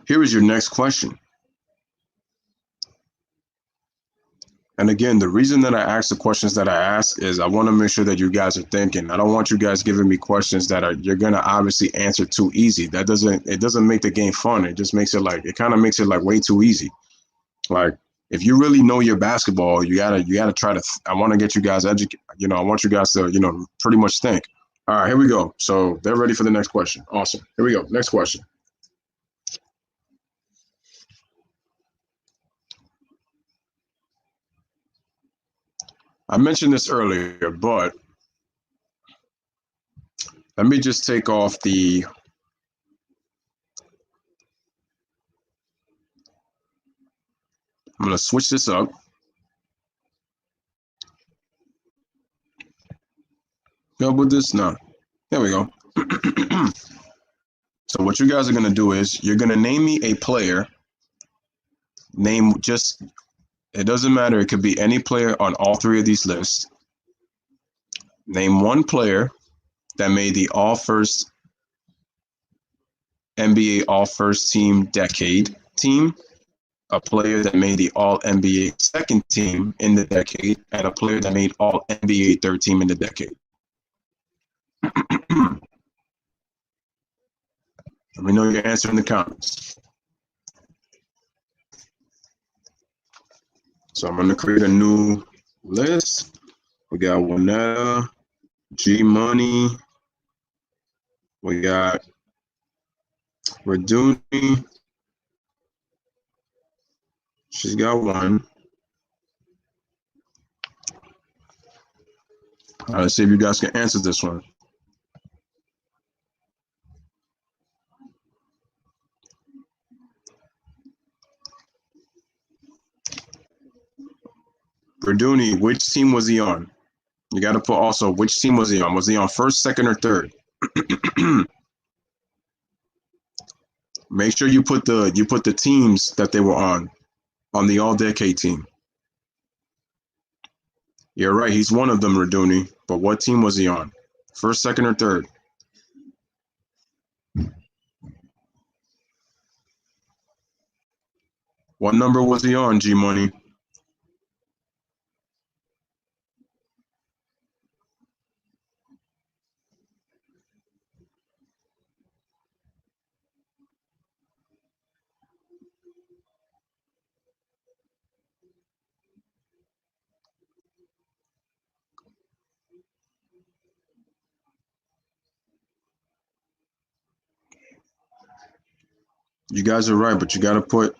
Here is your next question. And again, the reason that I ask the questions that I ask is I want to make sure that you guys are thinking. I don't want you guys giving me questions that are you're gonna obviously answer too easy. That doesn't make the game fun. It just makes it like it kind of makes it like way too easy. Like if you really know your basketball, you gotta try to. I want to get you guys educated. I want you guys to pretty much think. All right, here we go. So they're ready for the next question. Awesome. Here we go. Next question. I mentioned this earlier, but let me just take off the. I'm gonna switch this up. Go with this now. There we go. So what you guys are gonna do is you're gonna name me a player. Name just it doesn't matter. It could be any player on all three of these lists. Name one player that made the all first NBA all first team decade team, a player that made the all NBA second team in the decade, and a player that made all NBA third team in the decade. Let me know your answer in the comments. So I'm going to create a new list. We got Juanetta, G Money. We got Raduni. She's got one. All right, let's see if you guys can answer this one. Raduni, which team was he on? You got to put also which team was he on? Was he on first, second, or third? Make sure you put the teams that they were on the all decade team. You're right, he's one of them, Raduni. But what team was he on? First, second, or third? What number was he on, G Money? You guys are right, but you got to put.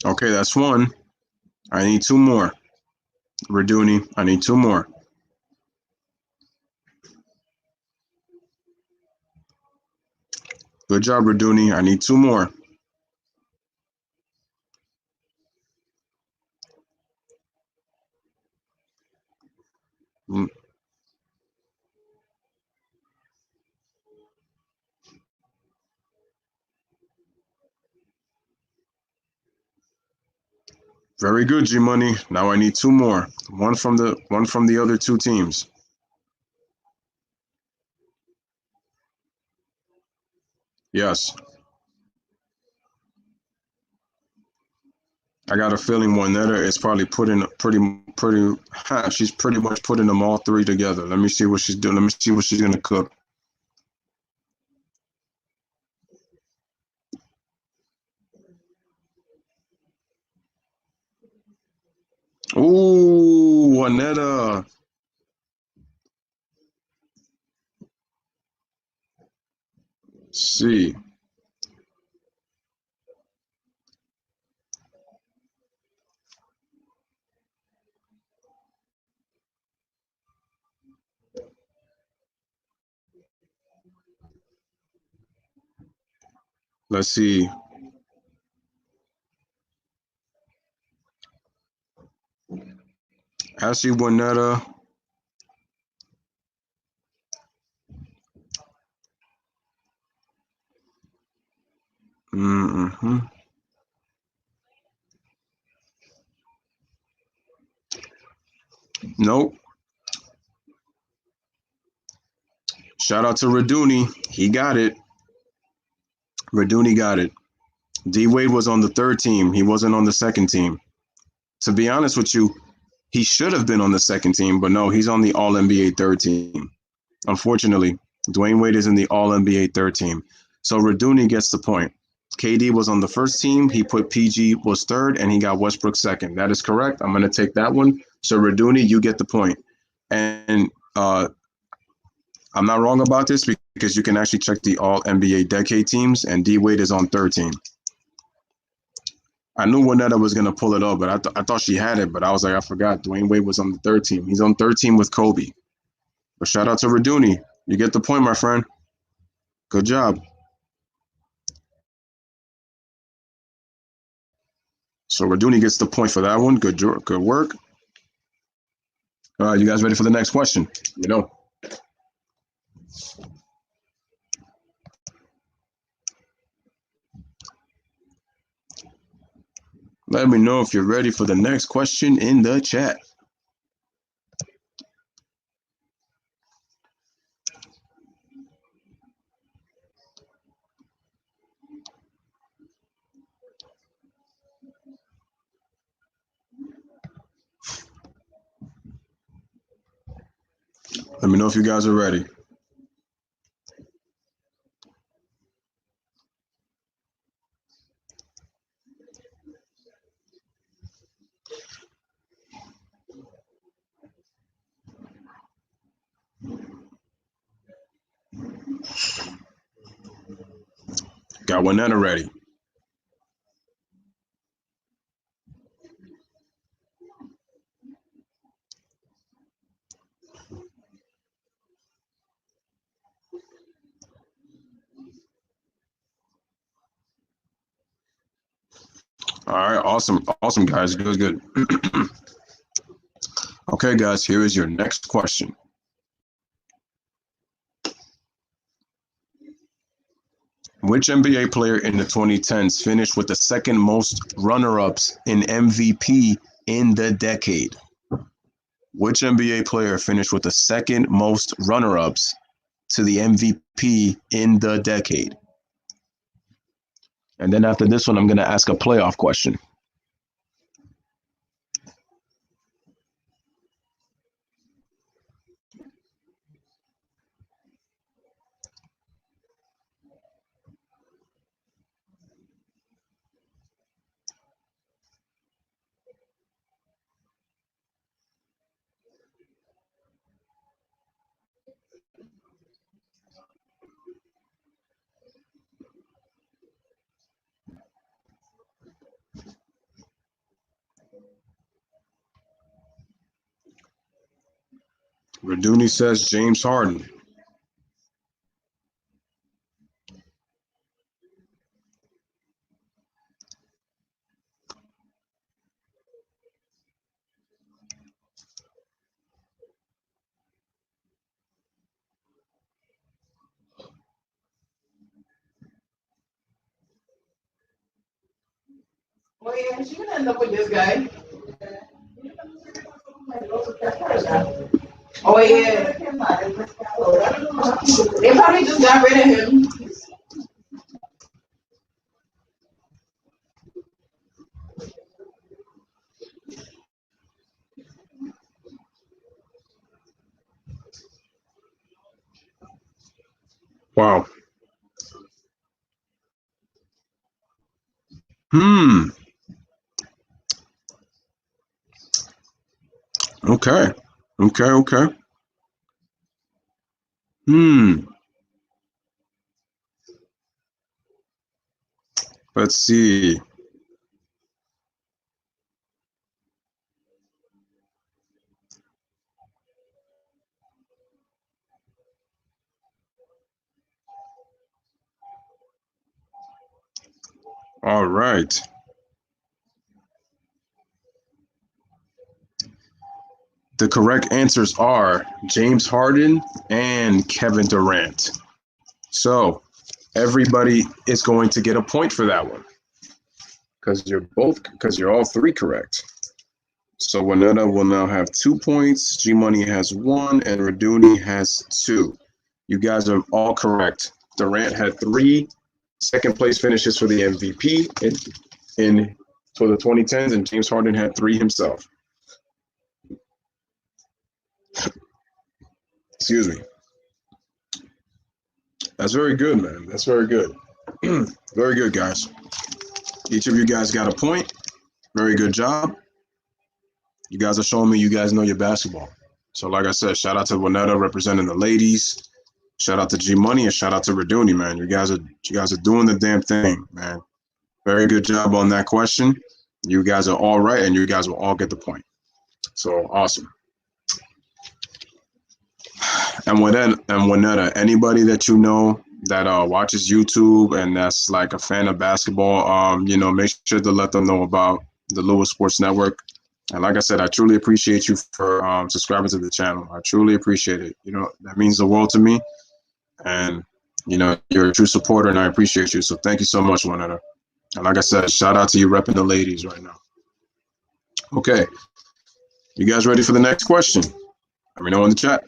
Okay, that's one. I need two more. Raduni, I need two more. Good job, Raduni. I need two more. Mm, very good, G Money. Now I need two more. One from the other two teams. Yes. I got a feeling Juanetta is probably putting pretty. She's pretty much putting them all three together. Let me see what she's doing. Let me see what she's gonna cook. Ooh, Juanetta. See. Let's see. Ashley Juanetta. Mm-hmm. Nope. Shout out to Raduni. He got it. Raduni got it. D Wade was on the third team. He wasn't on the second team. To be honest with you, he should have been on the second team, but no, he's on the All NBA third team. Unfortunately, Dwayne Wade is in the All NBA third team. So Raduni gets the point. KD was on the first team. He put PG was third, and he got Westbrook second. That is correct. I'm going to take that one. So Raduni, you get the point. And I'm not wrong about this because you can actually check the All NBA decade teams, and D Wade is on third team. I knew Juanetta was going to pull it up, but I thought she had it, but I was like, I forgot. Dwayne Wade was on the third team. He's on third team with Kobe. But shout out to Raduni. You get the point, my friend. Good job. So Raduni gets the point for that one. Good work. All right, you guys ready for the next question? You know. Let me know if you're ready for the next question in the chat. Let me know if you guys are ready. Got Juanetta ready. All right, awesome, guys. Good. Okay, guys, here is your next question. Which NBA player in the 2010s finished with the second most runner-ups in MVP in the decade? Which NBA player finished with the second most runner-ups to the MVP in the decade? And then after this one, I'm going to ask a playoff question. Raduni says James Harden. Oh yeah, she gonna end up with this guy. Oh yeah. They probably just got rid of him. Wow. Okay. Let's see. All right. The correct answers are James Harden and Kevin Durant. So everybody is going to get a point for that one because you're all three correct. So Winetta will now have 2 points, G Money has 1, and Raduni has 2. You guys are all correct. Durant had 3 second place finishes for the MVP in for the 2010s, and James Harden had 3 himself. Excuse me. That's very good, man. That's very good. Very good, guys. Each of you guys got a point. Very good job. You guys are showing me you guys know your basketball. So like I said, shout out to Winetta representing the ladies. Shout out to G Money and shout out to Raduni, man. You guys are doing the damn thing, man. Very good job on that question. You guys are all right, and you guys will all get the point. So awesome. And Winetta, anybody that you know that watches YouTube and that's like a fan of basketball, make sure to let them know about the Louis Sports Network. And like I said, I truly appreciate you for subscribing to the channel. I truly appreciate it. That means the world to me. And, you're a true supporter, and I appreciate you. So thank you so much, Winetta. And like I said, shout out to you repping the ladies right now. Okay. You guys ready for the next question? Let me know in the chat.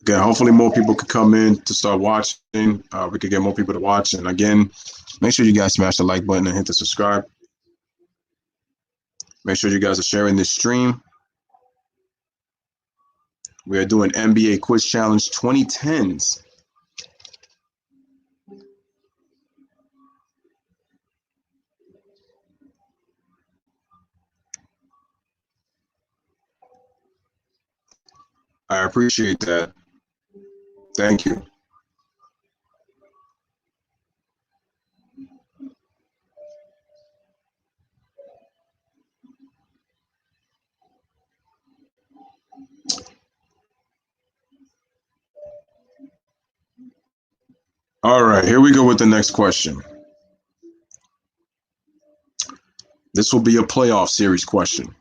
Again, hopefully more people could come in to start watching. We could get more people to watch. And again, make sure you guys smash the like button and hit the subscribe. Make sure you guys are sharing this stream. We are doing NBA Quiz Challenge 2010s. I appreciate that. Thank you. All right, here we go with the next question. This will be a playoff series question.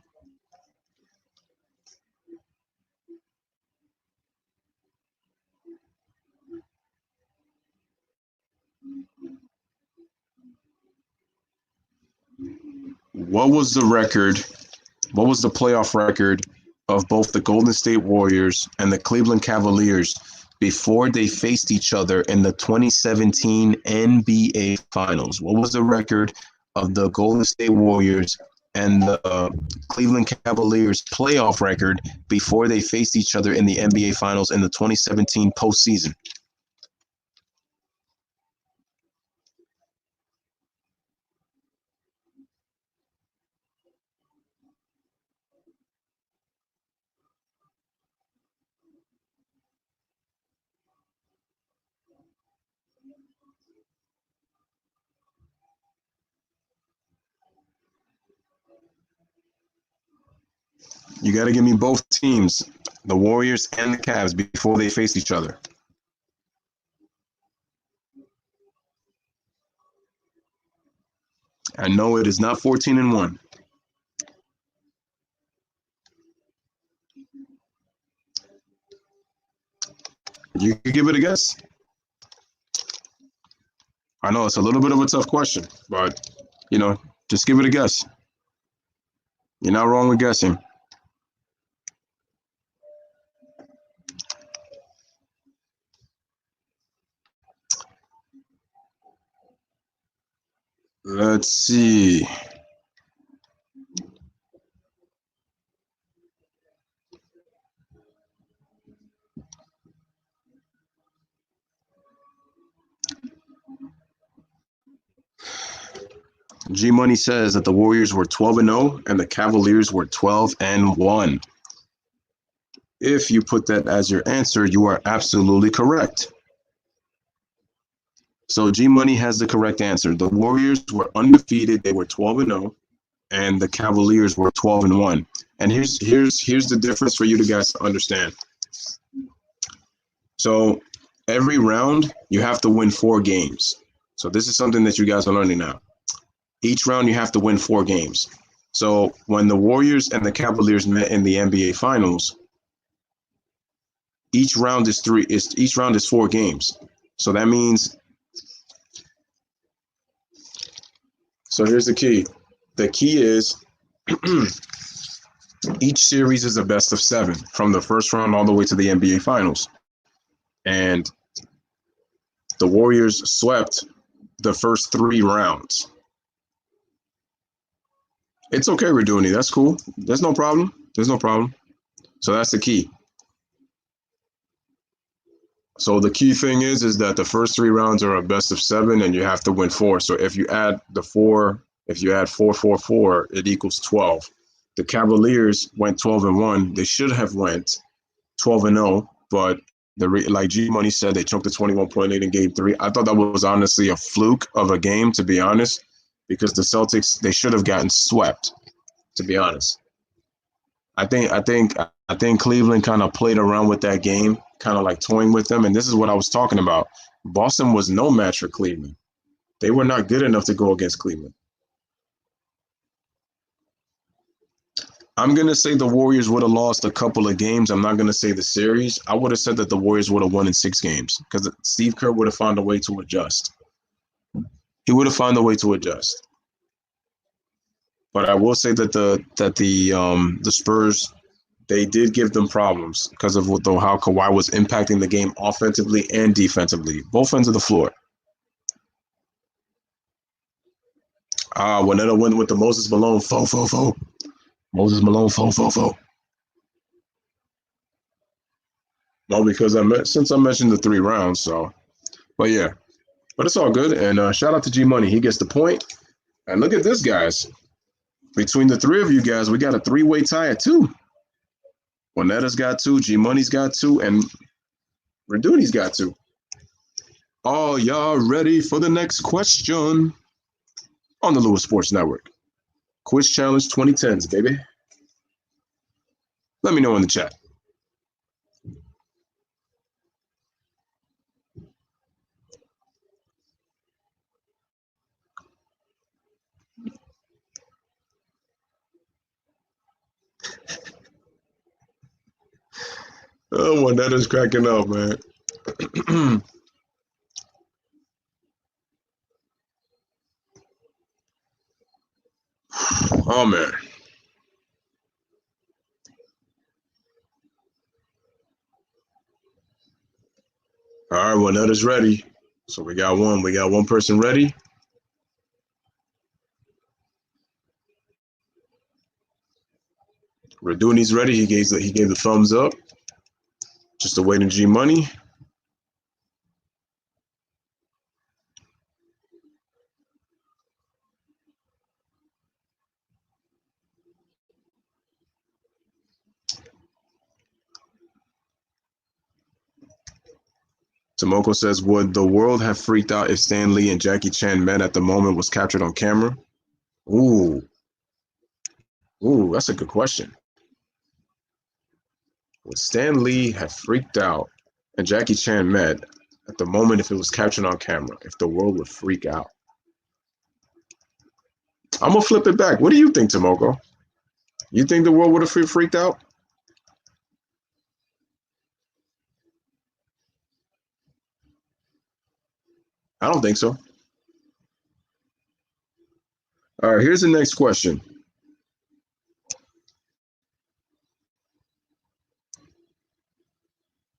What was the playoff record of both the Golden State Warriors and the Cleveland Cavaliers before they faced each other in the 2017 NBA Finals? What was the record of the Golden State Warriors and the Cleveland Cavaliers playoff record before they faced each other in the NBA Finals in the 2017 postseason? You got to give me both teams, the Warriors and the Cavs, before they faced each other. I know it is not 14-1. You can give it a guess. I know it's a little bit of a tough question, but, just give it a guess. You're not wrong with guessing. Let's see. G Money says that the Warriors were 12-0 and the Cavaliers were 12-1. If you put that as your answer, you are absolutely correct. So G Money has the correct answer. The Warriors were undefeated. They were 12-0, and the Cavaliers were 12-1. And here's the difference for you guys to understand. So every round you have to win 4 games. So this is something that you guys are learning now. Each round you have to win 4 games. So when the Warriors and the Cavaliers met in the NBA Finals, each round is 4 games. So that means, so here's the key. The key is each series is a best of 7 from the first round all the way to the NBA Finals. And the Warriors swept the first 3 rounds. It's okay, Raduni. That's cool. There's no problem. There's no problem. So that's the key. So the key thing is that the first 3 rounds are a best of 7, and you have to win 4. So if you add 4, 4, 4, 4, it equals 12. The Cavaliers went 12-1. They should have went 12-0, but like G Money said, they choked the 21-point lead in Game 3. I thought that was honestly a fluke of a game, to be honest, because the Celtics, they should have gotten swept, to be honest. I think Cleveland kind of played around with that game, kind of like toying with them, and this is what I was talking about. Boston was no match for Cleveland. They were not good enough to go against Cleveland. I'm going to say the Warriors would have lost a couple of games. I'm not going to say the series. I would have said that the Warriors would have won in 6 games because Steve Kerr would have found a way to adjust. He would have found a way to adjust. But I will say that the Spurs, they did give them problems because of how Kawhi was impacting the game offensively and defensively, both ends of the floor. Winetta went with the Moses Malone fo. Moses Malone fo. No, because since I mentioned the 3 rounds, so. But yeah, but it's all good. And shout out to G Money. He gets the point. And look at this, guys. Between the 3 of you guys, we got a 3-way tie at 2. Winetta's got 2, G Money's got 2, and Raduni's got 2. Are y'all ready for the next question on the Louis Sports Network? Quiz Challenge 2010s, baby. Let me know in the chat. Oh, Winetta's cracking up, man. Oh, man. All right, Winetta's ready. So we got one person ready. Raduni's ready. He gave the thumbs up. Just awaiting G Money. Tomoko says, would the world have freaked out if Stan Lee and Jackie Chan met at the moment was captured on camera? Ooh, that's a good question. Would Stan Lee have freaked out and Jackie Chan met at the moment if it was captured on camera, if the world would freak out? I'm going to flip it back. What do you think, Tomoko? You think the world would have freaked out? I don't think so. All right, here's the next question.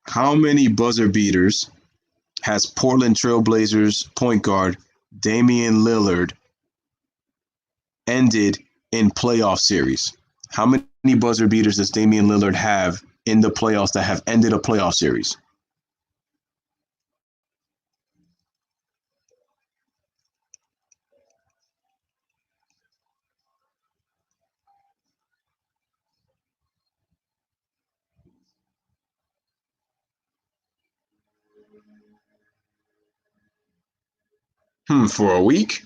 How many buzzer beaters has Portland Trailblazers point guard Damian Lillard ended in playoff series? How many buzzer beaters does Damian Lillard have in the playoffs that have ended a playoff series? For a week?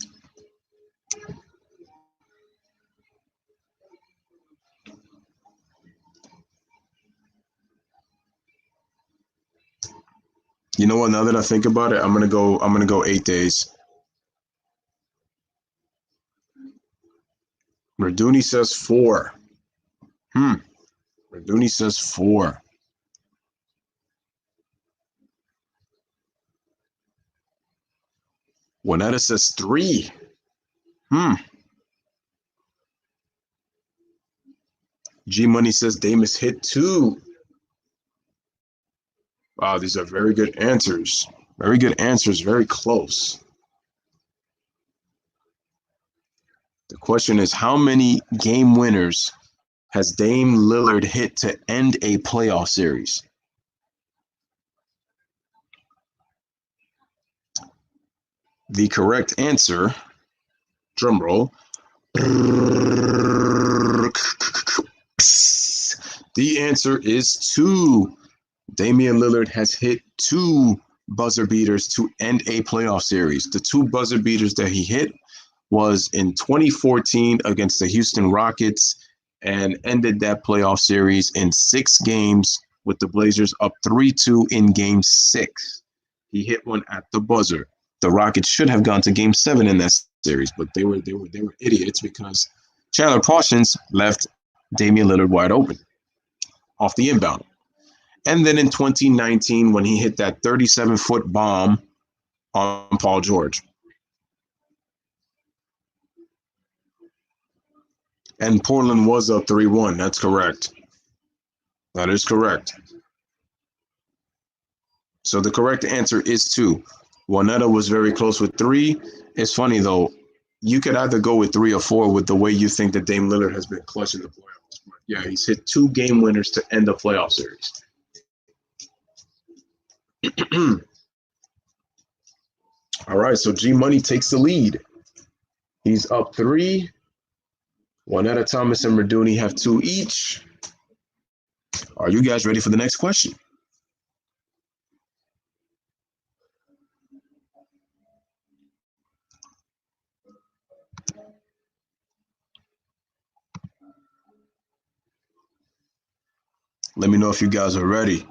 You know what? Now that I think about it, I'm gonna go 8 days. Raduni says 4. Raduni says 4. Winetta says 3. G Money says Dame has hit 2. Wow, these are very good answers. Very good answers, very close. The question is, how many game winners has Dame Lillard hit to end a playoff series? The correct answer, drumroll, the answer is 2. Damian Lillard has hit 2 buzzer beaters to end a playoff series. The 2 buzzer beaters that he hit was in 2014 against the Houston Rockets and ended that playoff series in 6 games with the Blazers up 3-2 in game 6. He hit one at the buzzer. The Rockets should have gone to game 7 in that series, but they were idiots because Chandler Parsons left Damian Lillard wide open off the inbound. And then in 2019, when he hit that 37-foot bomb on Paul George. And Portland was up 3-1. That's correct. That is correct. So the correct answer is 2. Juanetta was very close with 3. It's funny, though. You could either go with 3 or 4 with the way you think that Dame Lillard has been clutch in the playoffs. But yeah, he's hit 2 game winners to end the playoff series. All right, so G Money takes the lead. He's up 3. Juanetta Thomas and Raduni have 2 each. Are you guys ready for the next question? Let me know if you guys are ready.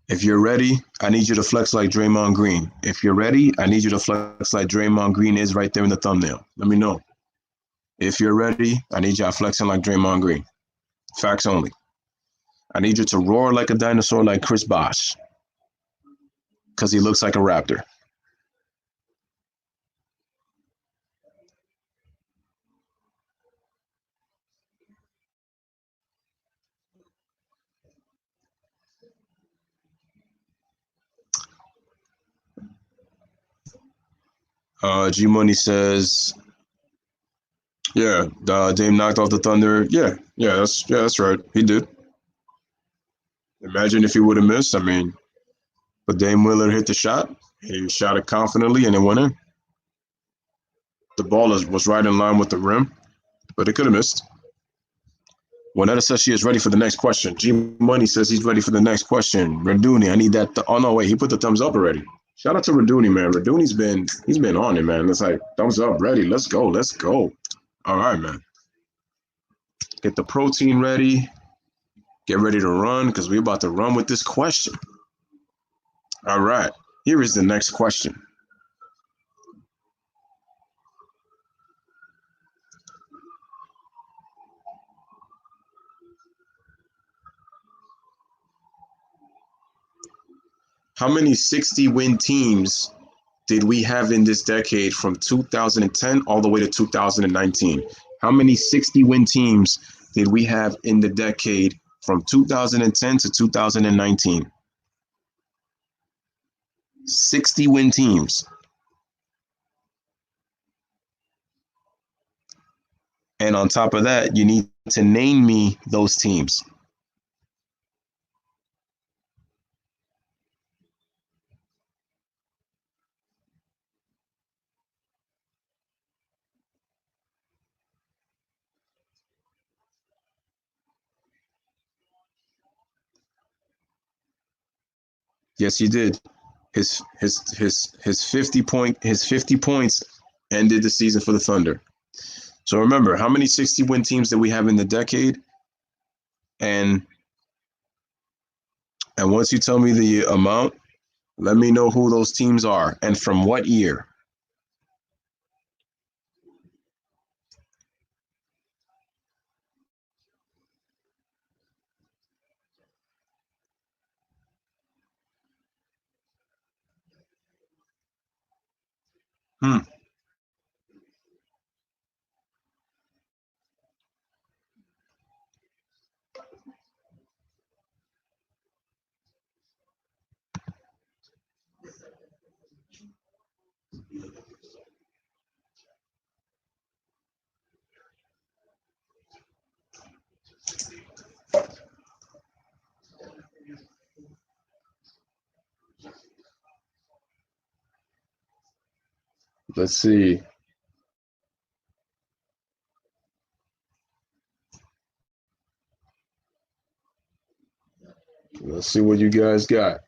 If you're ready, I need you to flex like Draymond Green. If you're ready, I need you to flex like Draymond Green is right there in the thumbnail. Let me know. If you're ready, I need you flexing like Draymond Green. Facts only. I need you to roar like a dinosaur like Chris Bosh because he looks like a raptor. G Money says, yeah, Dame knocked off the Thunder. Yeah, that's right. He did. Imagine if he would have missed. I mean, but Dame Lillard hit the shot. He shot it confidently and it went in. The ball was right in line with the rim, but it could have missed. Juanetta says she is ready for the next question. G Money says he's ready for the next question. Raduni, I need that. Oh no, wait, he put the thumbs up already. Shout out to Raduni, man. Raduni's been on it, man. It's like thumbs up, ready. Let's go. All right, man. Get the protein ready. Get ready to run because we're about to run with this question. All right. Here is the next question. How many 60-win teams did we have in this decade from 2010 all the way to 2019? How many 60-win teams did we have in the decade from 2010 to 2019? 60-win teams. And on top of that, you need to name me those teams. Yes, you did. His 50 points ended the season for the Thunder. So remember, how many 60-win teams did we have in the decade? And once you tell me the amount, let me know who those teams are and from what year. Hmm. Let's see. Let's see what you guys got.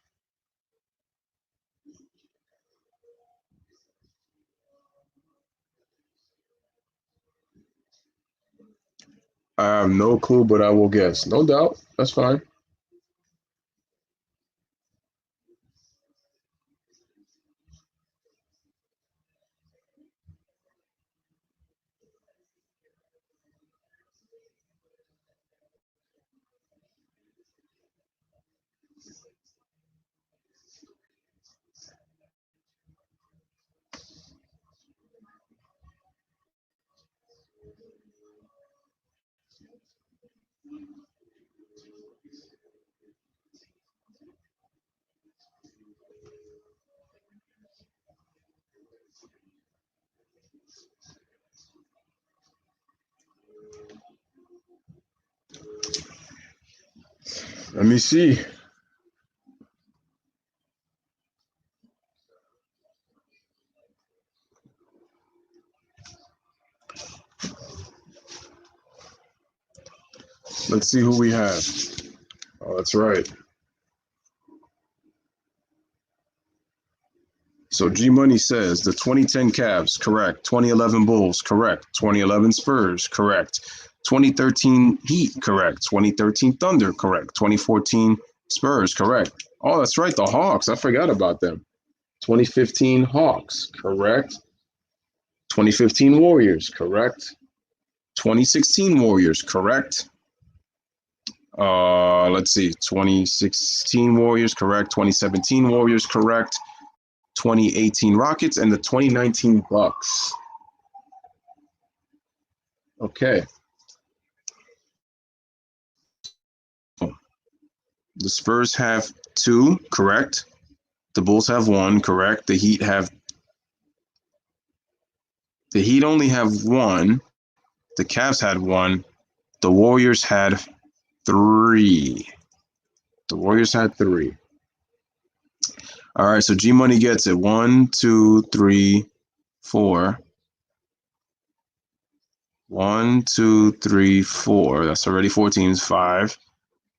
I have no clue, but I will guess. No doubt. That's fine. Let me see. Let's see who we have. Oh, that's right. So G Money says the 2010 Cavs, correct. 2011 Bulls, correct. 2011 Spurs, correct. 2013 Heat, correct. 2013 Thunder, correct. 2014 Spurs, correct. Oh, that's right. The Hawks. I forgot about them. 2015 Hawks, correct. 2015 Warriors, correct. 2016 Warriors, correct. Let's see. 2016 Warriors, correct. 2017 Warriors, correct. 2018 Rockets, and the 2019 Bucks. Okay. The Spurs have 2, correct. The Bulls have 1, correct. The Heat only have 1. The Cavs had 1. The Warriors had 3. The Warriors had 3. All right, so G Money gets it. 1, 2, 3, 4. 1, 2, 3, 4. That's already 4 teams. 5,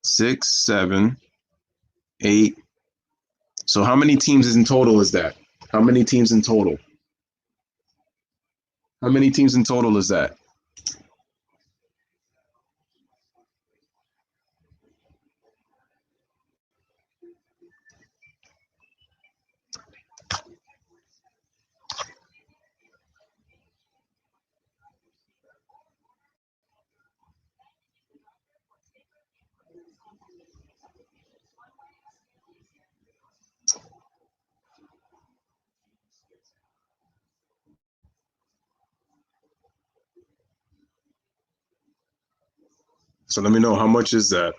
6, 7, 8. So how many teams in total is that? How many teams in total? How many teams in total is that? So let me know, how much is that?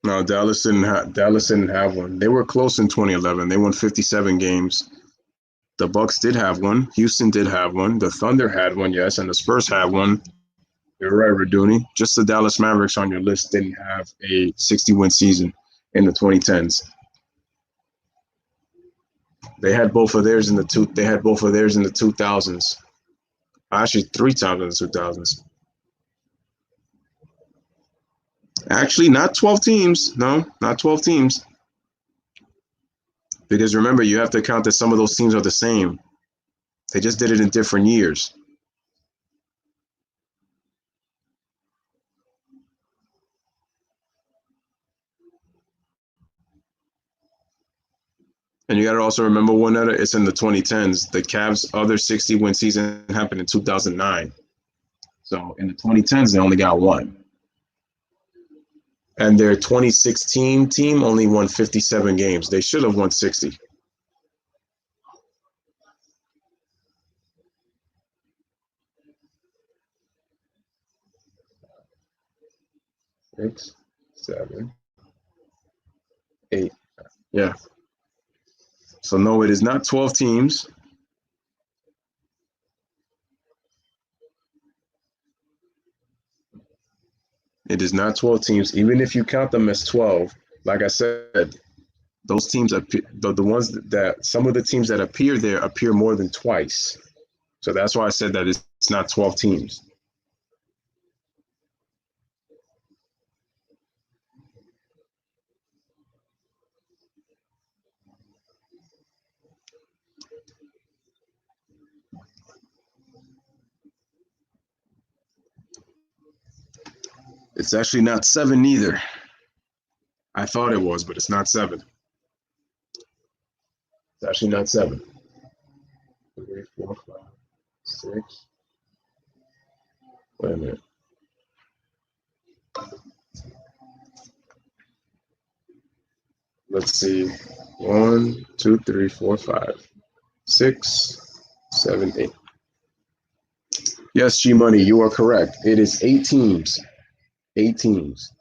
No, Dallas didn't have one. They were close in 2011. They won 57 games. The Bucks did have one. Houston did have one. The Thunder had one, yes, and the Spurs had one. You're right, Raduni. Just the Dallas Mavericks on your list didn't have a 60-win season in the 2010s. They had both of theirs in the 2000s. Actually, 3 times in the 2000s. Actually, not 12 teams. No, not 12 teams. Because remember, you have to count that some of those teams are the same. They just did it in different years. And you got to also remember one other, it's in the 2010s. The Cavs' other 60-win season happened in 2009. So in the 2010s, they only got 1. And their 2016 team only won 57 games. They should have won 60. 6, 7, 8. Yeah. So no, it is not 12 teams. It is not 12 teams. Even if you count them as 12, like I said, those teams, the ones that some of the teams that appear there appear more than twice. So that's why I said that it's not 12 teams. It's actually not 7 either. I thought it was, but it's not 7. It's actually not 7. 3, 4, 5, 6. Wait a minute. Let's see. 1, 2, 3, 4, 5, 6, 7, 8. Yes, G Money, you are correct. It is 8 teams. 8 teams.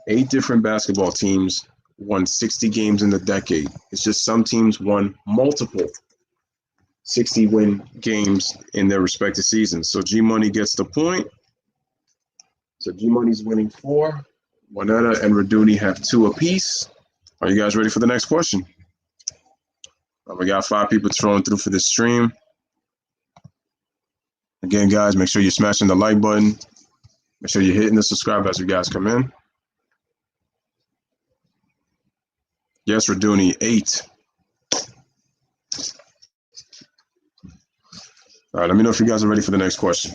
8 different basketball teams won 60 games in the decade. It's just some teams won multiple 60-win games in their respective seasons. So G Money gets the point. So G Money's winning 4. Juanetta and Raduni have 2 apiece. Are you guys ready for the next question? We got 5 people throwing through for this stream. Again, guys, make sure you're smashing the like button. Make sure you're hitting the subscribe as you guys come in. Yes, Raduni, 8. All right, let me know if you guys are ready for the next question.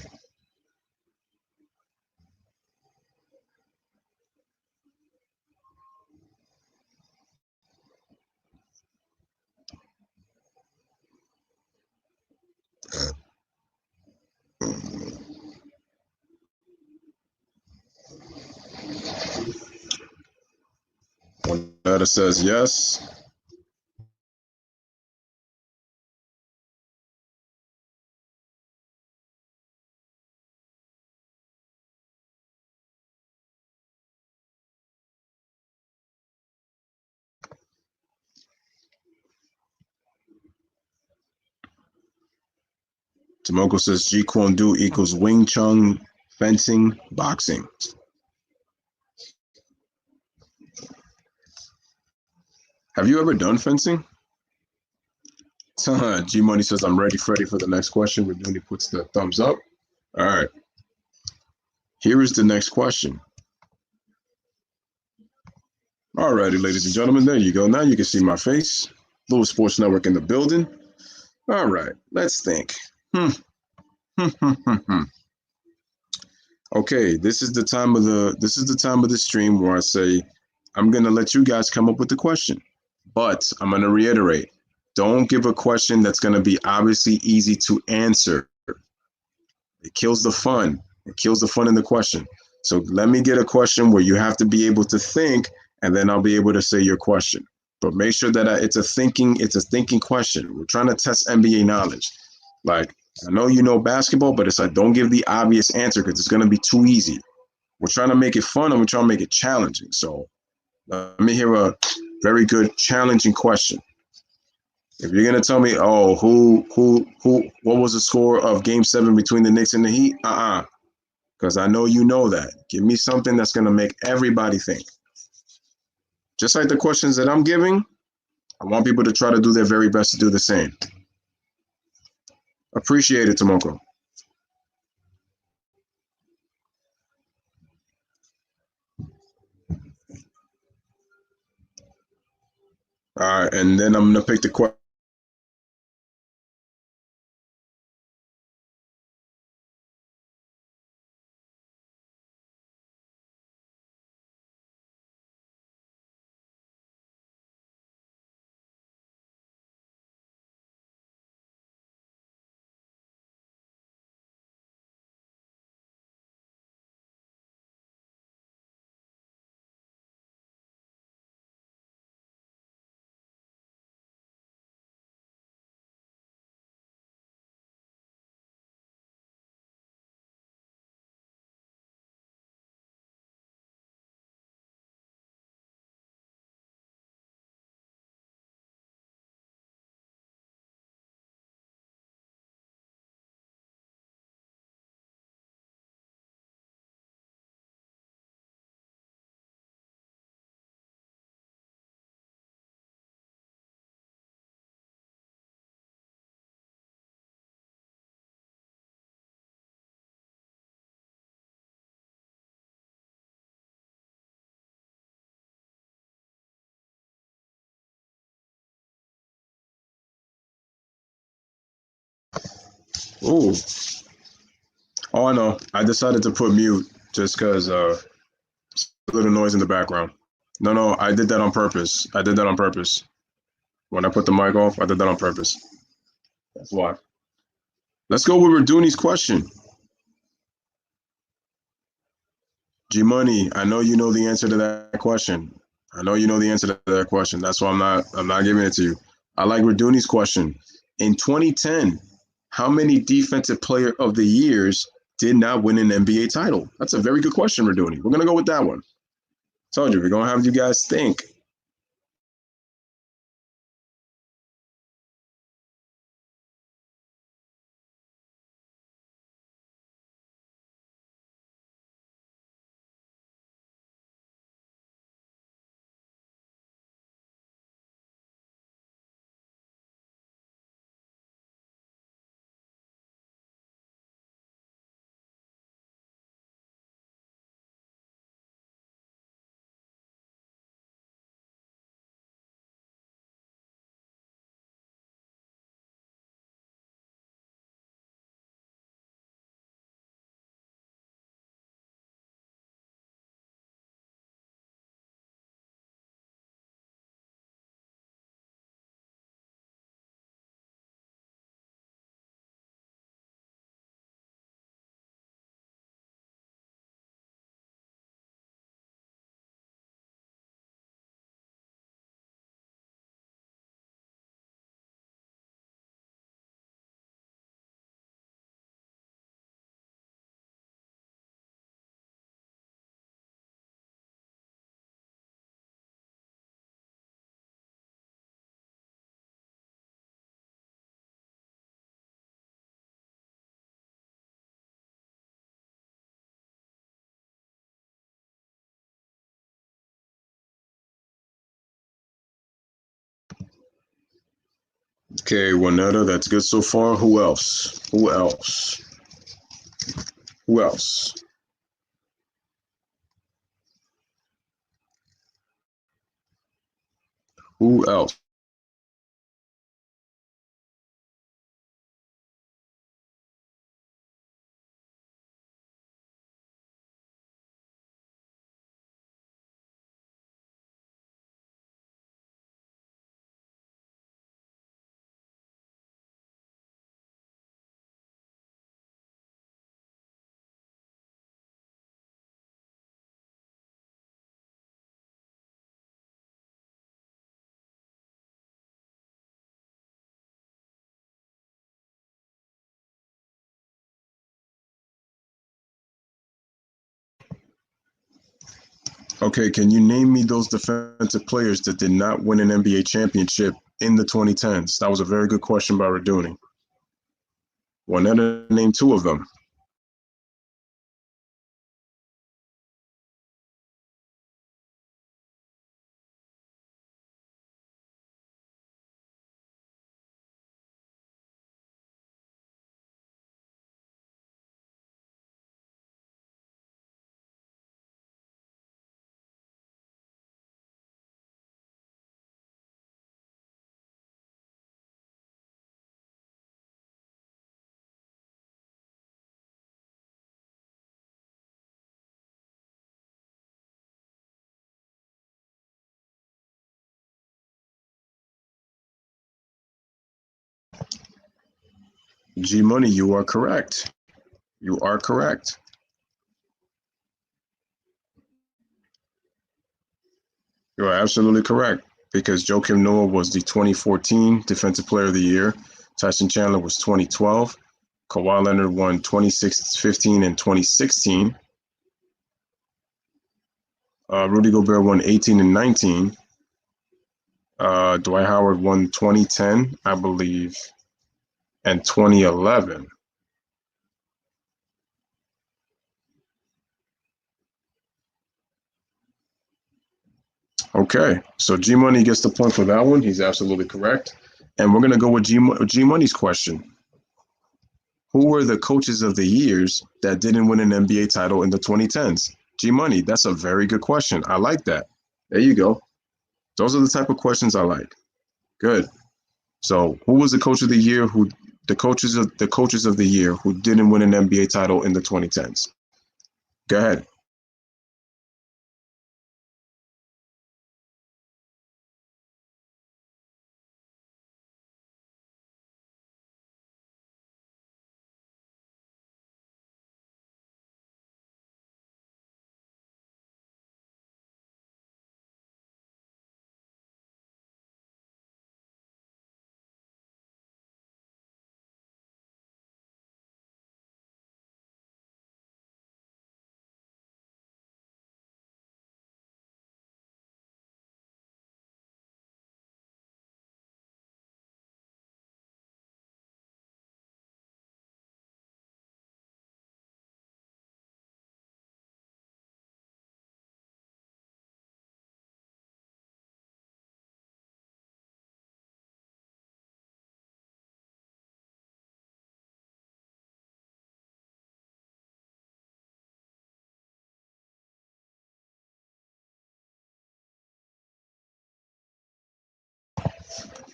Juanetta says yes. Tomoko says Jeet Kune Do equals Wing Chun, fencing, boxing. Have you ever done fencing? G Money says I'm ready, Freddy, for the next question. Raduni puts the thumbs up. All right. Here is the next question. All righty, ladies and gentlemen, there you go. Now you can see my face. Louis Sports Network in the building. All right, let's think. Okay, this is the time of the stream where I say I'm gonna let you guys come up with the question, but I'm gonna reiterate: don't give a question that's gonna be obviously easy to answer. It kills the fun. It kills the fun in the question. So let me get a question where you have to be able to think, and then I'll be able to say your question. But make sure that it's a thinking question. We're trying to test NBA knowledge. Like, I know you know basketball, but it's like, don't give the obvious answer because it's going to be too easy. We're trying to make it fun and we're trying to make it challenging. So let me hear a very good challenging question. If you're gonna tell me, oh, what was the score of Game 7 between the Knicks and the Heat? Because I know you know that. Give me something that's gonna make everybody think. Just like the questions that I'm giving, I want people to try to do their very best to do the same. Appreciate it, Tomoko. All right, and then I'm gonna pick the question. Ooh. Oh, I know. I decided to put mute just because a little noise in the background. No, I did that on purpose. I did that on purpose. When I put the mic off, I did that on purpose. That's why. Let's go with Raduni's question. G Money, I know you know the answer to that question. I know you know the answer to that question. That's why I'm not giving it to you. I like Raduni's question. In 2010, how many defensive player of the years did not win an NBA title? That's a very good question, Raduni. We're gonna go with that one. Told you, we're gonna have you guys think. Okay, Juanetta, that's good so far. Who else? Who else? Who else? Who else? Okay, can you name me those defensive players that did not win an NBA championship in the 2010s? That was a very good question by Raduni. Juanetta named two of them. G Money, you are correct. You are correct. You are absolutely correct because Joakim Noah was the 2014 Defensive Player of the Year. Tyson Chandler was 2012. Kawhi Leonard won 2015 and 2016. Rudy Gobert won 18 and 19. Dwight Howard won 2010, I believe, and 2011. Okay, so G Money gets the point for that one. He's absolutely correct. And we're going to go with G Money's question. Who were the coaches of the years that didn't win an NBA title in the 2010s? G Money, that's a very good question. I like that. There you go. Those are the type of questions I like. Good. So, who was the coach of the year who the coaches of the year who didn't win an NBA title in the 2010s. Go ahead.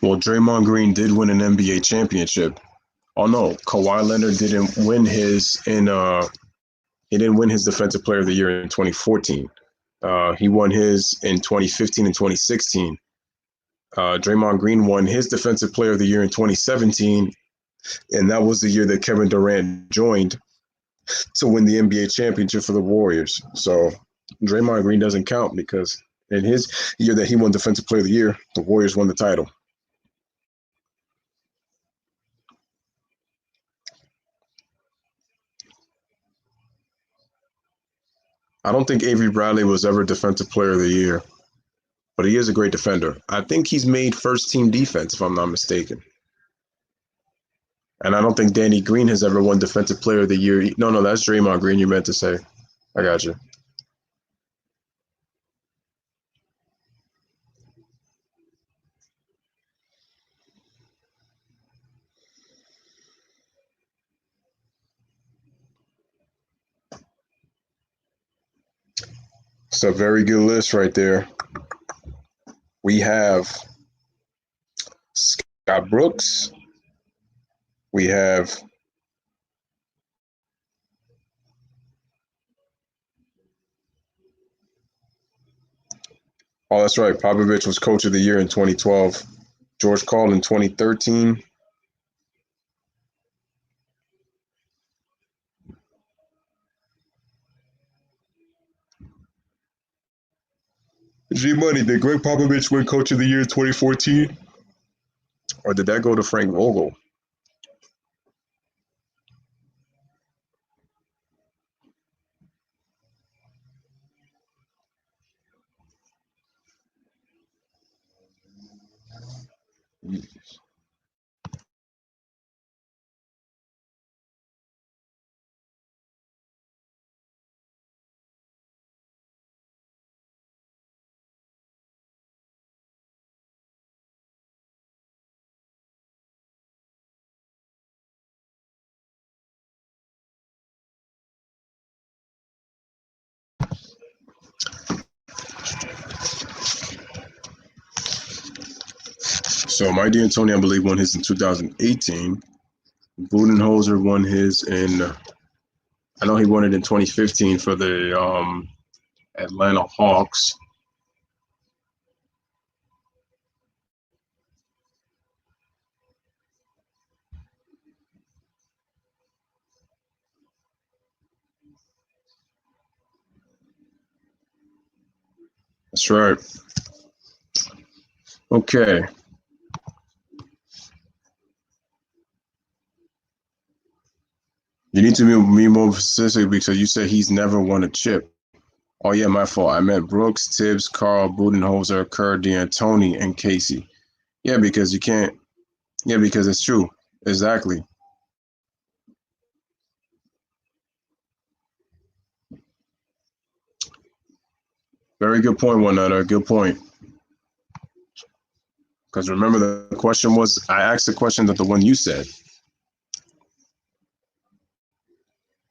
Well, Draymond Green did win an NBA championship. Oh no, Kawhi Leonard didn't win his in he didn't win his Defensive Player of the Year in 2014. He won his in 2015 and 2016. Draymond Green won his Defensive Player of the Year in 2017, and that was the year that Kevin Durant joined to win the NBA championship for the Warriors. So Draymond Green doesn't count because in his year that he won Defensive Player of the Year, the Warriors won the title. I don't think Avery Bradley was ever Defensive Player of the Year, but he is a great defender. I think he's made first team defense, if I'm not mistaken. And I don't think Danny Green has ever won Defensive Player of the Year. No, that's Draymond Green you meant to say. I got you. It's a very good list right there. We have Scott Brooks. We have oh, that's right. Popovich was Coach of the Year in 2012. George Karl in 2013. G Money, did Greg Popovich win Coach of the Year in 2014? Or did that go to Frank Vogel? So Mike D'Antoni, I believe, won his in 2018. Budenholzer won his in, I know he won it in 2015 for the Atlanta Hawks. That's right. Okay. You need to be more specific because you said he's never won a chip. Oh yeah, my fault. I meant Brooks, Tibbs, Karl, Budenholzer, Kerr, D'Antoni, and Casey. Yeah, because you can't. Yeah, because it's true. Exactly. Very good point, One Nutter. Good point. Because remember, the question was I asked the question that the one you said.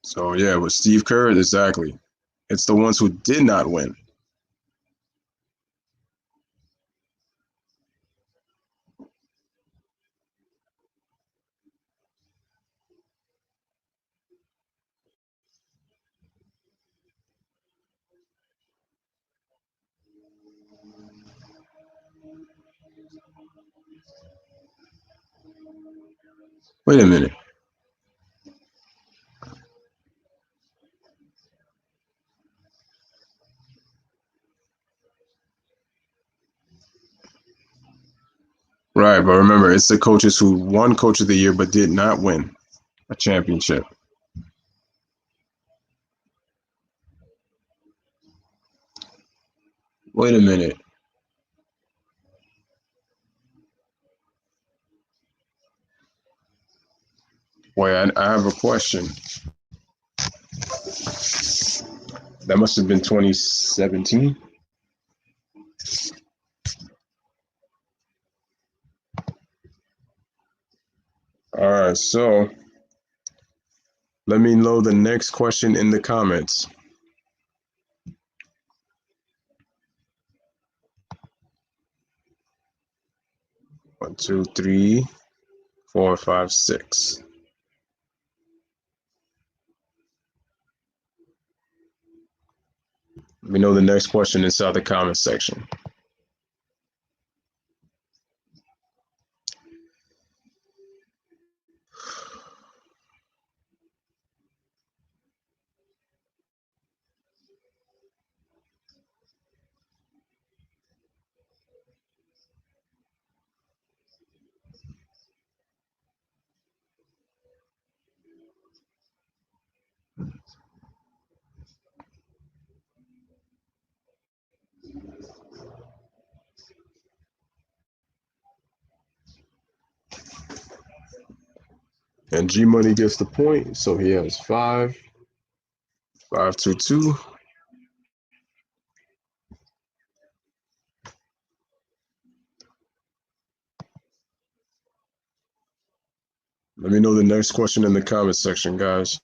So yeah, with Steve Kerr, exactly. It's the ones who did not win. Wait a minute. Right, but remember, it's the coaches who won Coach of the Year but did not win a championship. Wait a minute. Wait, I have a question. That must have been 2017. All right, so let me know the next question in the comments. 1, 2, 3, 4, 5, 6. Let me know the next question inside the comment section. And G Money gets the point, so he has 5, 5, 2, 2. Let me know the next question in the comment section, guys.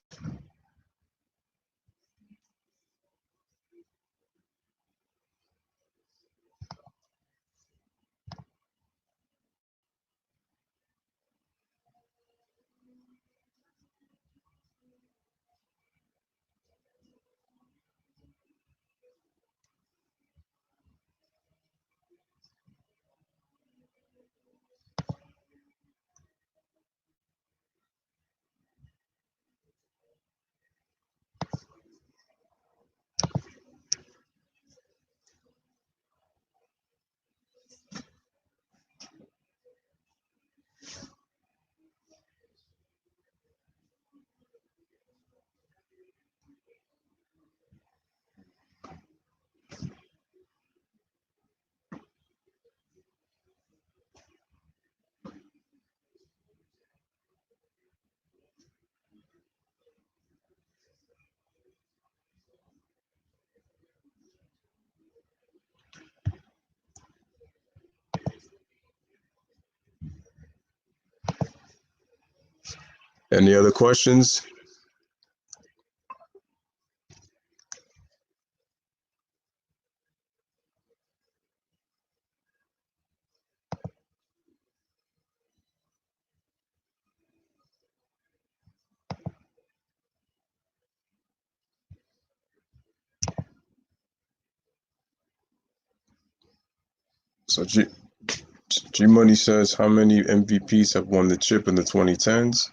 Any other questions? So G Money says, how many MVPs have won the chip in the 2010s?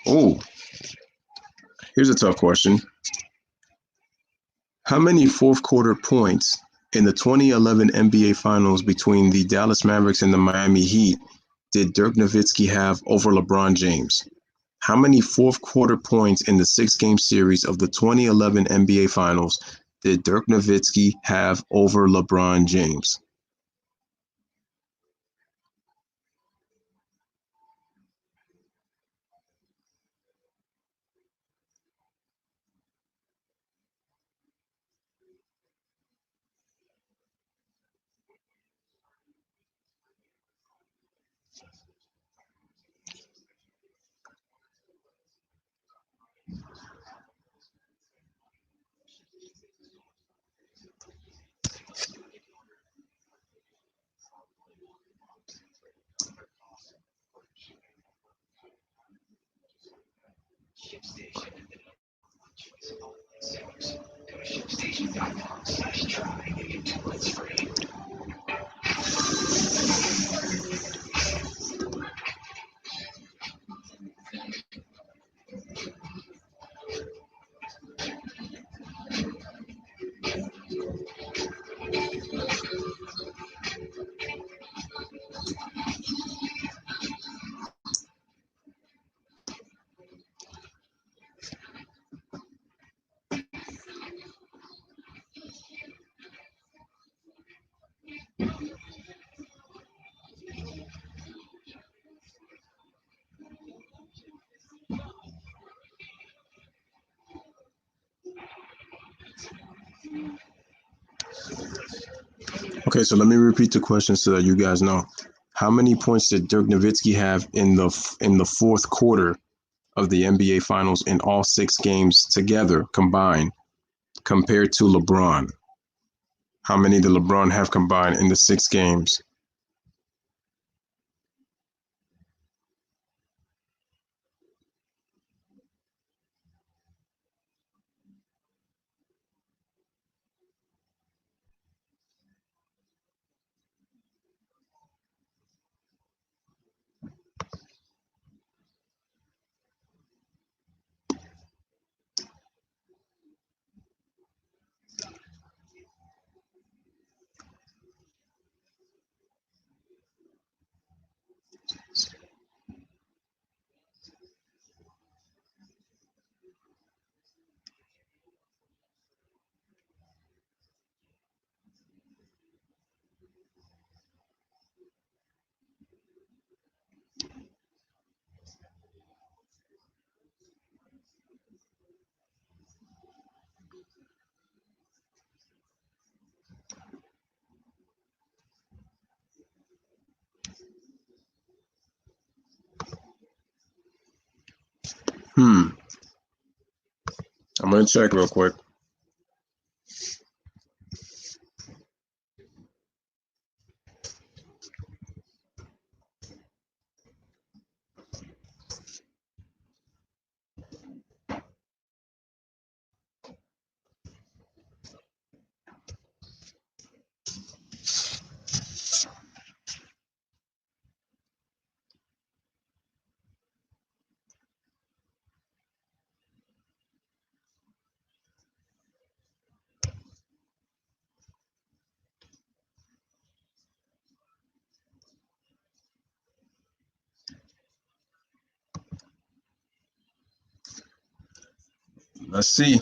Oh, here's a tough question. How many fourth quarter points in the 2011 NBA Finals between the Dallas Mavericks and the Miami Heat did Dirk Nowitzki have over LeBron James? How many fourth quarter points in the 6-game series of the 2011 NBA Finals did Dirk Nowitzki have over LeBron James? Okay, so let me repeat the question so that you guys know. How many points did Dirk Nowitzki have in the fourth quarter of the NBA Finals in all 6 games together combined compared to LeBron? How many did LeBron have combined in the 6 games? I'm gonna check real quick. Let's see.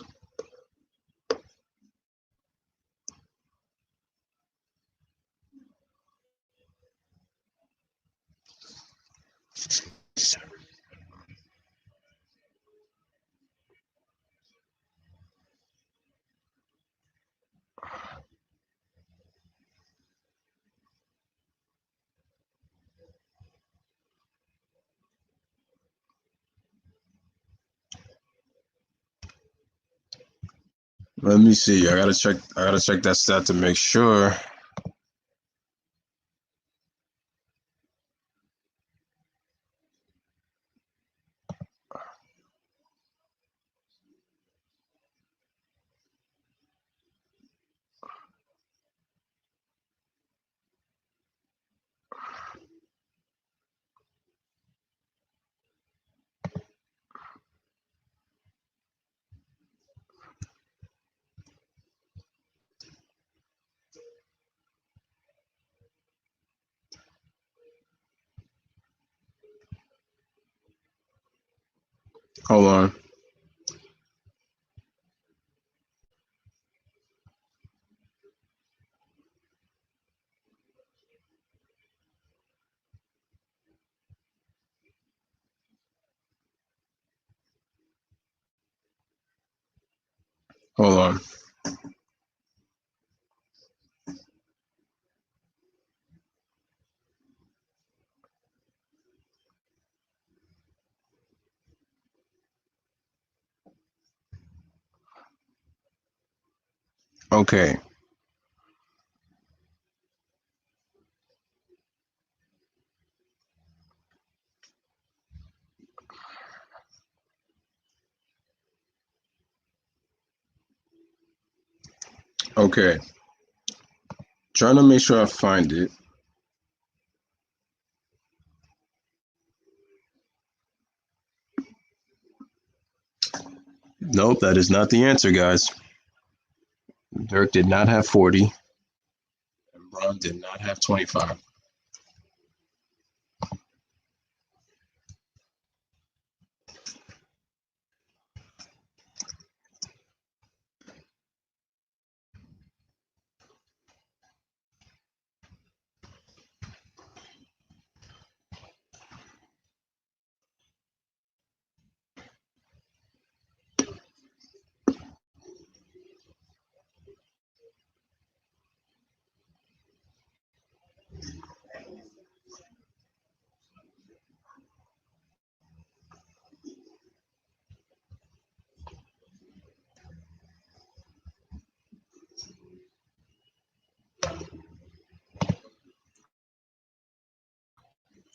Let me see. I gotta check. I gotta check that stat to make sure. Hold on. Hold on. Okay. Okay. Trying to make sure I find it. Nope, that is not the answer, guys. Dirk did not have 40, and Bron did not have 25.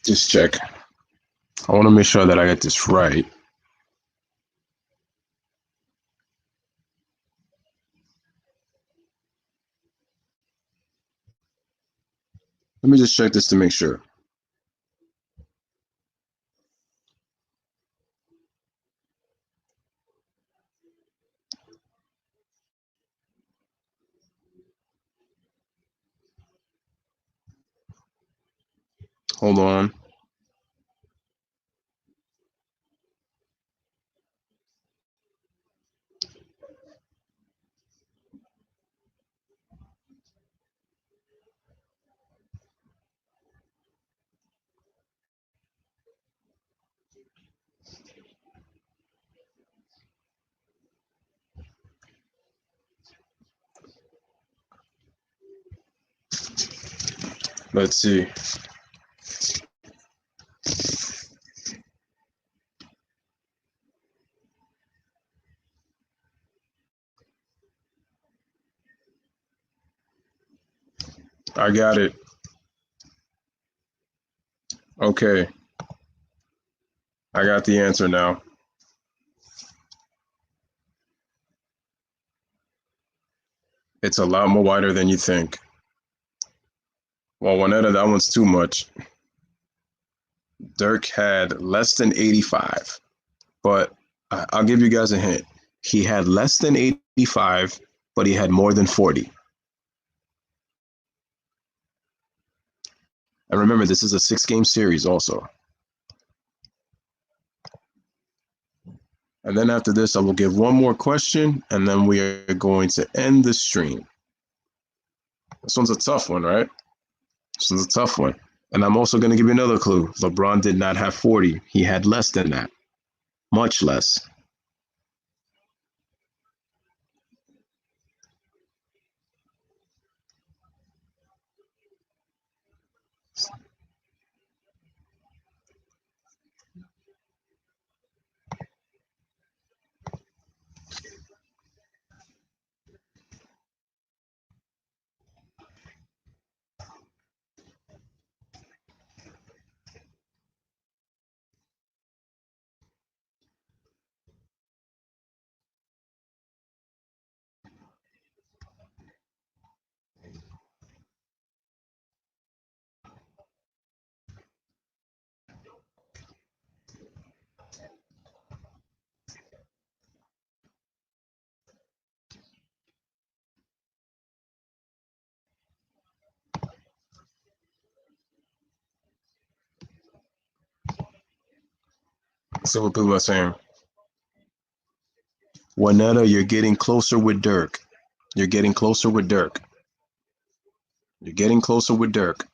Just check. I want to make sure that I get this right. Let me just check this to make sure. Hold on. Let's see. I got it. Okay. I got the answer now. It's a lot more wider than you think. Well, Juanetta, that one's too much. Dirk had less than 85, but I'll give you guys a hint. He had less than 85, but he had more than 40. And remember, this is a 6-game series also. And then after this, I will give one more question, and then we are going to end the stream. This one's a tough one, right? This one's a tough one. And I'm also going to give you another clue. LeBron did not have 40. He had less than that, much less. So what people are saying, Juanetta, you're getting closer with Dirk. You're getting closer with Dirk. You're getting closer with Dirk.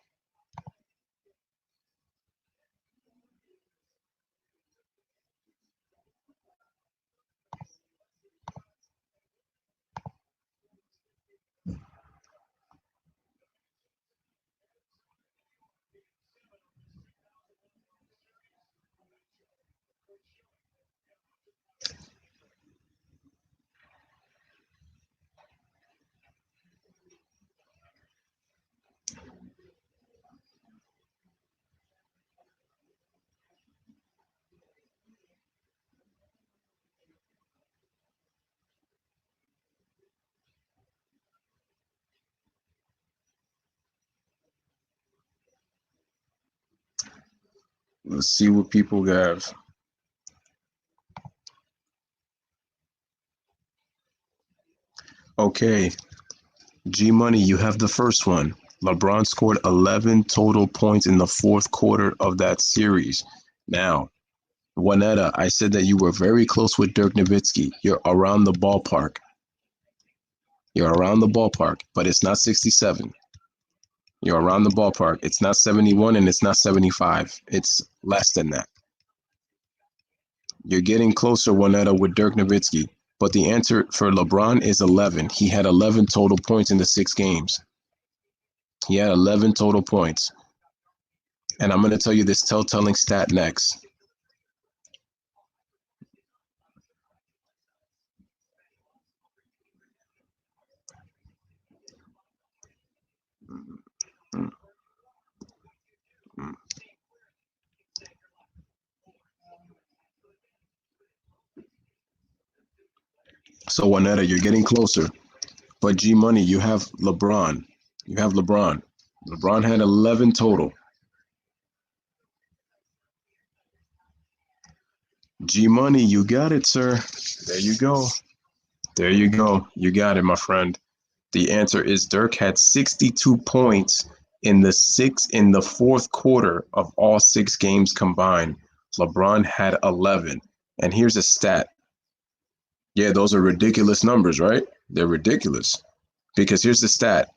Let's see what people have. Okay, G Money, you have the first one. LeBron scored 11 total points in the fourth quarter of that series. Now, Juanetta, I said that you were very close with Dirk Nowitzki. You're around the ballpark. You're around the ballpark, but it's not 67. You're around the ballpark. It's not 71 and it's not 75. It's less than that. You're getting closer, Juanetta, with Dirk Nowitzki. But the answer for LeBron is 11. He had 11 total points in the 6 games. He had 11 total points. And I'm going to tell you this telltale stat next. So, Juanetta, you're getting closer. But G Money, you have LeBron. You have LeBron. LeBron had 11 total. G Money, you got it, sir. There you go. There you go. You got it, my friend. The answer is Dirk had 62 points in the fourth quarter of all 6 games combined. LeBron had 11. And here's a stat. Yeah, those are ridiculous numbers, right? They're ridiculous. Because here's the stat.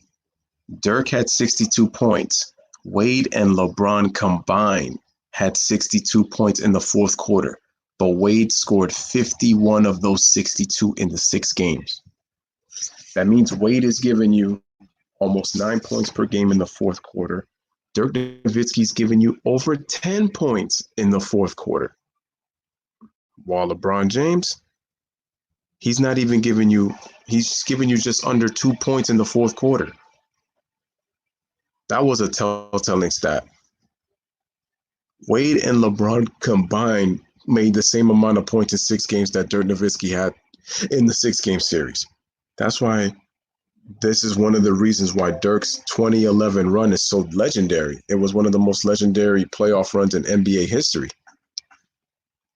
Dirk had 62 points. Wade and LeBron combined had 62 points in the fourth quarter. But Wade scored 51 of those 62 in the 6 games. That means Wade is giving you almost 9 points per game in the fourth quarter. Dirk Nowitzki's giving you over 10 points in the fourth quarter. While LeBron James, he's not even giving you, he's giving you just under 2 points in the fourth quarter. That was a telltale stat. Wade and LeBron combined made the same amount of points in 6 games that Dirk Nowitzki had in the 6 game series. That's why this is one of the reasons why Dirk's 2011 run is so legendary. It was one of the most legendary playoff runs in NBA history.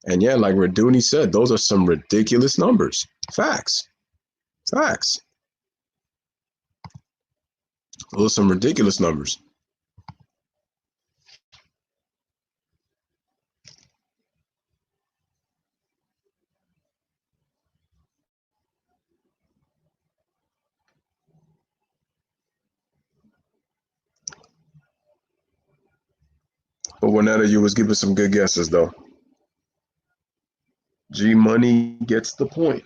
And yeah, like Raduni said, those are some ridiculous numbers. Facts. Facts. Those are some ridiculous numbers. But Juanetta, you was giving some good guesses, though. G Money gets the point.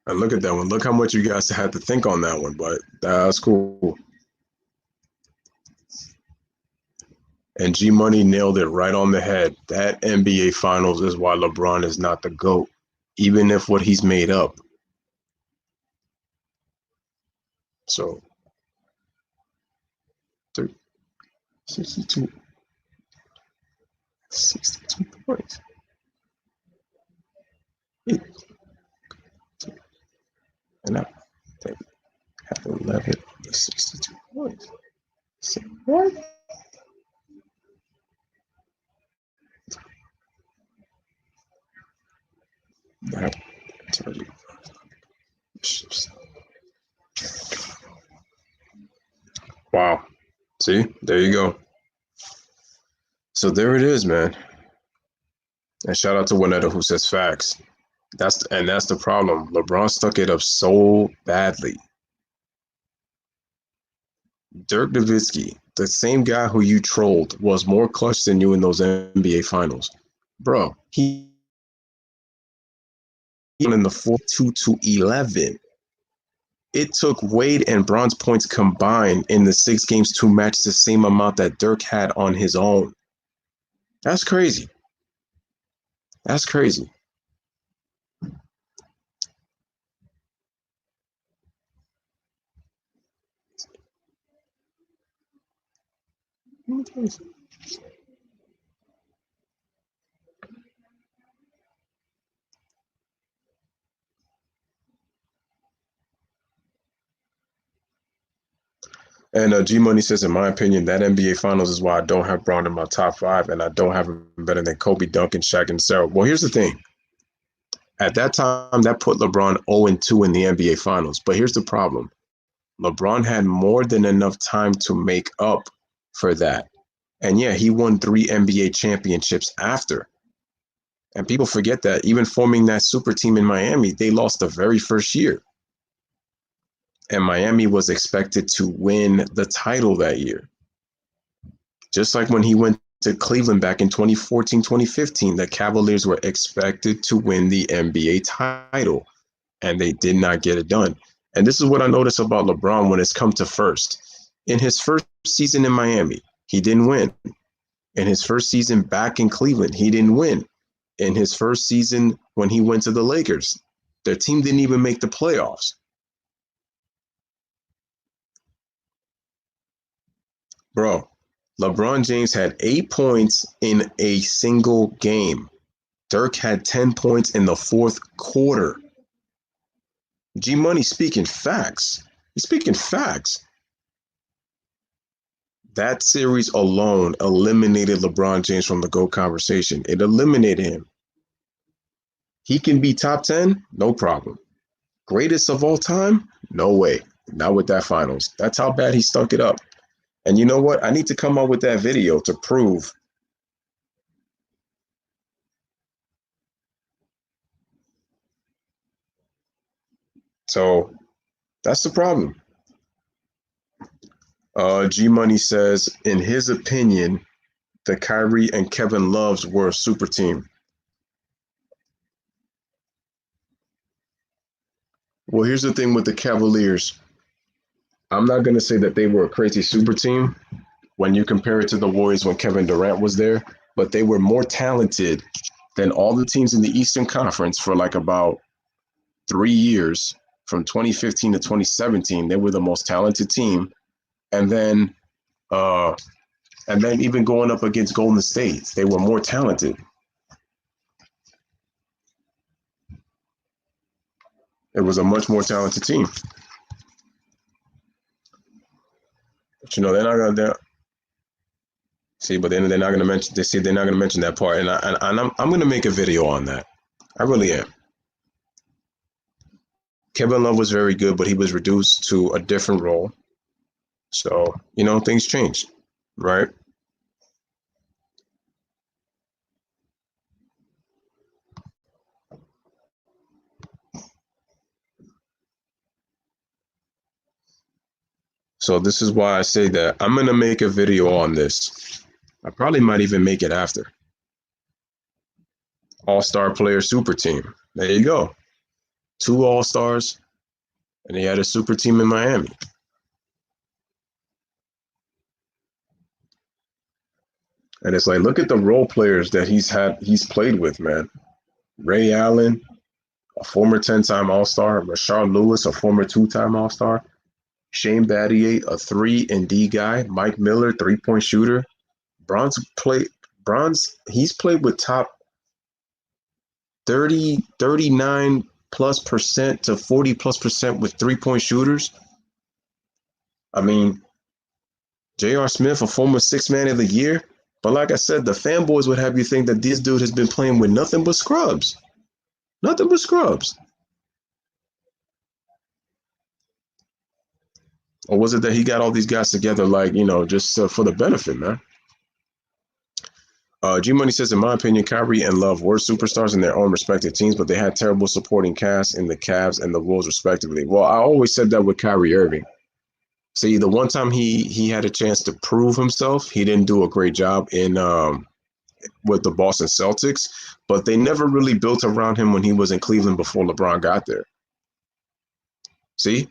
And look at that one. Look how much you guys had to think on that one, but that's cool. And G Money nailed it right on the head. That NBA Finals is why LeBron is not the GOAT, even if what he's made up. So, 62, 62 points. And I have 11 with 62 points. So, what? That tells you. Wow. See, there you go. So there it is, man. And shout out to Juanetta who says facts. That's the problem. LeBron stuck it up so badly. Dirk Nowitzki, the same guy who you trolled, was more clutch than you in those NBA Finals, bro. He in the 4-2 to 11. It took Wade and Bron's points combined in the 6 games to match the same amount that Dirk had on his own. That's crazy. That's crazy. And G Money says, in my opinion, that NBA Finals is why I don't have Braun in my top 5, and I don't have him better than Kobe, Duncan, Shaq, and Sarah. Well, here's the thing. At that time, that put LeBron 0-2 in the NBA Finals. But here's the problem. LeBron had more than enough time to make up for that. And yeah, he won 3 NBA championships after. And people forget that even forming that super team in Miami, they lost the very first year. And Miami was expected to win the title that year. Just like when he went to Cleveland back in 2014, 2015, the Cavaliers were expected to win the NBA title, and they did not get it done. And this is what I notice about LeBron when it's come to first. In his first season in Miami, he didn't win. In his first season back in Cleveland, he didn't win. In his first season when he went to the Lakers, their team didn't even make the playoffs. Bro, LeBron James had 8 points in a single game. Dirk had 10 points in the fourth quarter. G Money speaking facts. He's speaking facts. That series alone eliminated LeBron James from the GOAT conversation. It eliminated him. He can be top 10, no problem. Greatest of all time? No way. Not with that finals. That's how bad he stunk it up. And you know what? I need to come up with that video to prove. So that's the problem. G Money says, in his opinion, the Kyrie and Kevin Loves were a super team. Well, here's the thing with the Cavaliers. I'm not going to say that they were a crazy super team when you compare it to the Warriors when Kevin Durant was there, but they were more talented than all the teams in the Eastern Conference for like about 3 years. From 2015 to 2017, they were the most talented team. And then even going up against Golden State, they were more talented. It was a much more talented team. But they're not gonna see. But then they're not gonna mention. They're not gonna mention that part. And I'm gonna make a video on that. I really am. Kevin Love was very good, but he was reduced to a different role. So things changed, right? So this is why I say that I'm going to make a video on this. I probably might even make it after. All-star player super team. There you go. 2 all-stars, and he had a super team in Miami. And it's like, look at the role players that he's played with, man. Ray Allen, a former 10-time All-Star. Rashard Lewis, a former 2-time All-Star. Shane Battier, a 3-and-D guy. Mike Miller, 3-point shooter. He's played with top 30, 39 plus percent to 40 plus percent with 3-point shooters. I mean, J.R. Smith, a former 6th man of the year. But like I said, the fanboys would have you think that this dude has been playing with nothing but scrubs. Nothing but scrubs. Or was it that he got all these guys together just for the benefit, man? G Money says, in my opinion, Kyrie and Love were superstars in their own respective teams, but they had terrible supporting cast in the Cavs and the Wolves, respectively. Well, I always said that with Kyrie Irving. See, the one time he had a chance to prove himself, he didn't do a great job in with the Boston Celtics, but they never really built around him when he was in Cleveland before LeBron got there. See?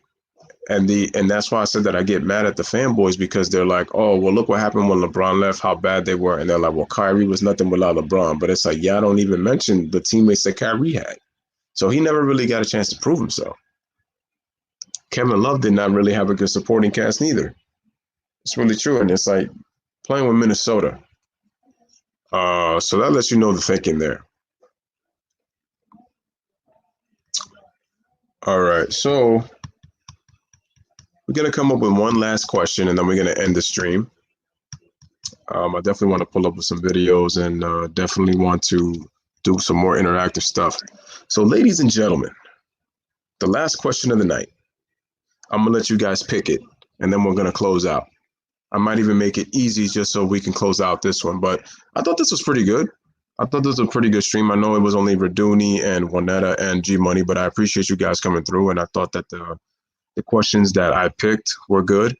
And that's why I said that I get mad at the fanboys, because they're like, oh, well, look what happened when LeBron left, how bad they were. And they're like, well, Kyrie was nothing without LeBron. But it's like, yeah, I don't even mention the teammates that Kyrie had. So he never really got a chance to prove himself. Kevin Love did not really have a good supporting cast neither. It's really true. And it's like playing with Minnesota. So that lets you know the thinking there. All right. So We're going to come up with one last question, and then we're going to end the stream. I definitely want to pull up with some videos and definitely want to do some more interactive stuff. So, ladies and gentlemen, the last question of the night. I'm going to let you guys pick it, and then we're going to close out. I might even make it easy just so we can close out this one. But I thought this was pretty good. I thought this was a pretty good stream. I know it was only Raduni and Juanetta and G Money, but I appreciate you guys coming through. And I thought that the questions that I picked were good.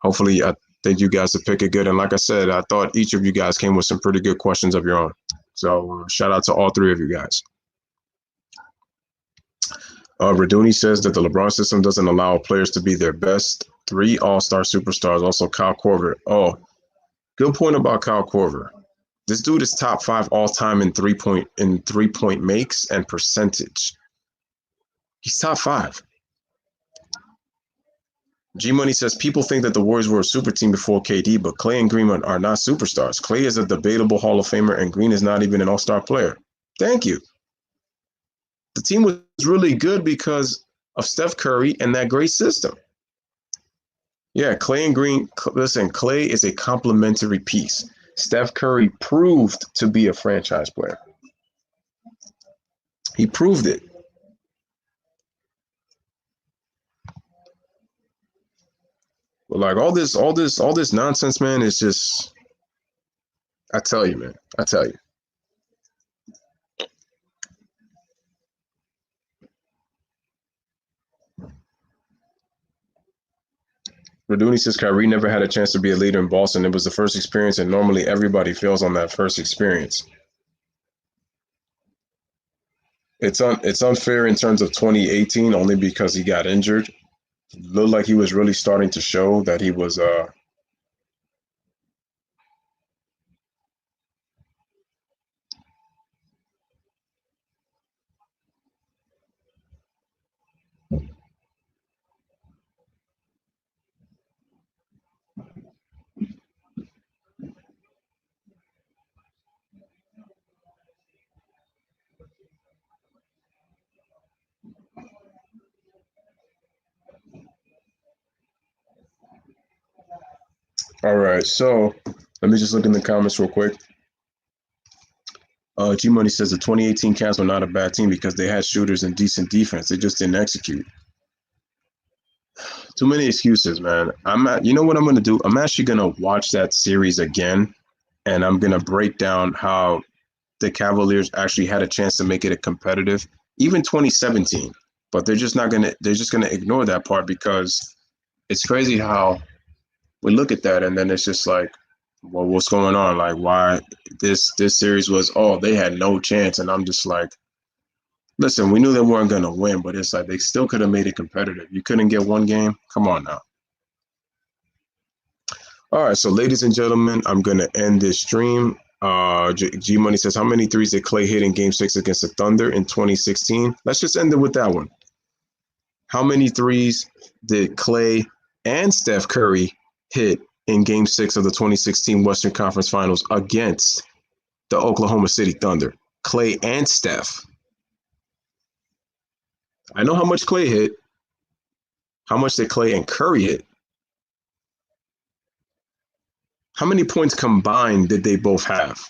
Hopefully, I think you guys have picked it good. And like I said, I thought each of you guys came with some pretty good questions of your own. So shout out to all three of you guys. Raduni says that the LeBron system doesn't allow players to be their best. 3 all-star superstars. Also, Kyle Korver. Oh, good point about Kyle Korver. This dude is top 5 all-time in three-point makes and percentage. He's top 5. G Money says people think that the Warriors were a super team before KD, but Klay and Green are not superstars. Klay is a debatable Hall of Famer, and Green is not even an all-star player. Thank you. The team was really good because of Steph Curry and that great system. Yeah, Klay and Green. Listen, Klay is a complementary piece. Steph Curry proved to be a franchise player. He proved it. But like all this nonsense, man, is just. I tell you, man. I tell you. Raduni says Kyrie never had a chance to be a leader in Boston. It was the first experience, and normally everybody fails on that first experience. It's unfair in terms of 2018 only because he got injured. It looked like he was really starting to show that he was all right. So let me just look in the comments real quick. G Money says the 2018 Cavs were not a bad team because they had shooters and decent defense. They just didn't execute. Too many excuses, man. You know what I'm gonna do? I'm actually gonna watch that series again, and I'm gonna break down how the Cavaliers actually had a chance to make it a competitive, even 2017. But they're just gonna ignore that part because it's crazy how we look at that and then it's just like, well, what's going on? Like, why this series was, oh, they had no chance, and I'm just like, listen, we knew they weren't gonna win, but it's like they still could have made it competitive. You couldn't get one game. Come on now. All right, so ladies and gentlemen, I'm gonna end this stream. G Money says, how many threes did Klay hit in Game 6 against the Thunder in 2016? Let's just end it with that one. How many threes did Klay and Steph Curry hit in Game 6 of the 2016 Western Conference Finals against the Oklahoma City Thunder? Klay and Steph. I know how much Klay hit. How much did Klay and Curry hit? How many points combined did they both have?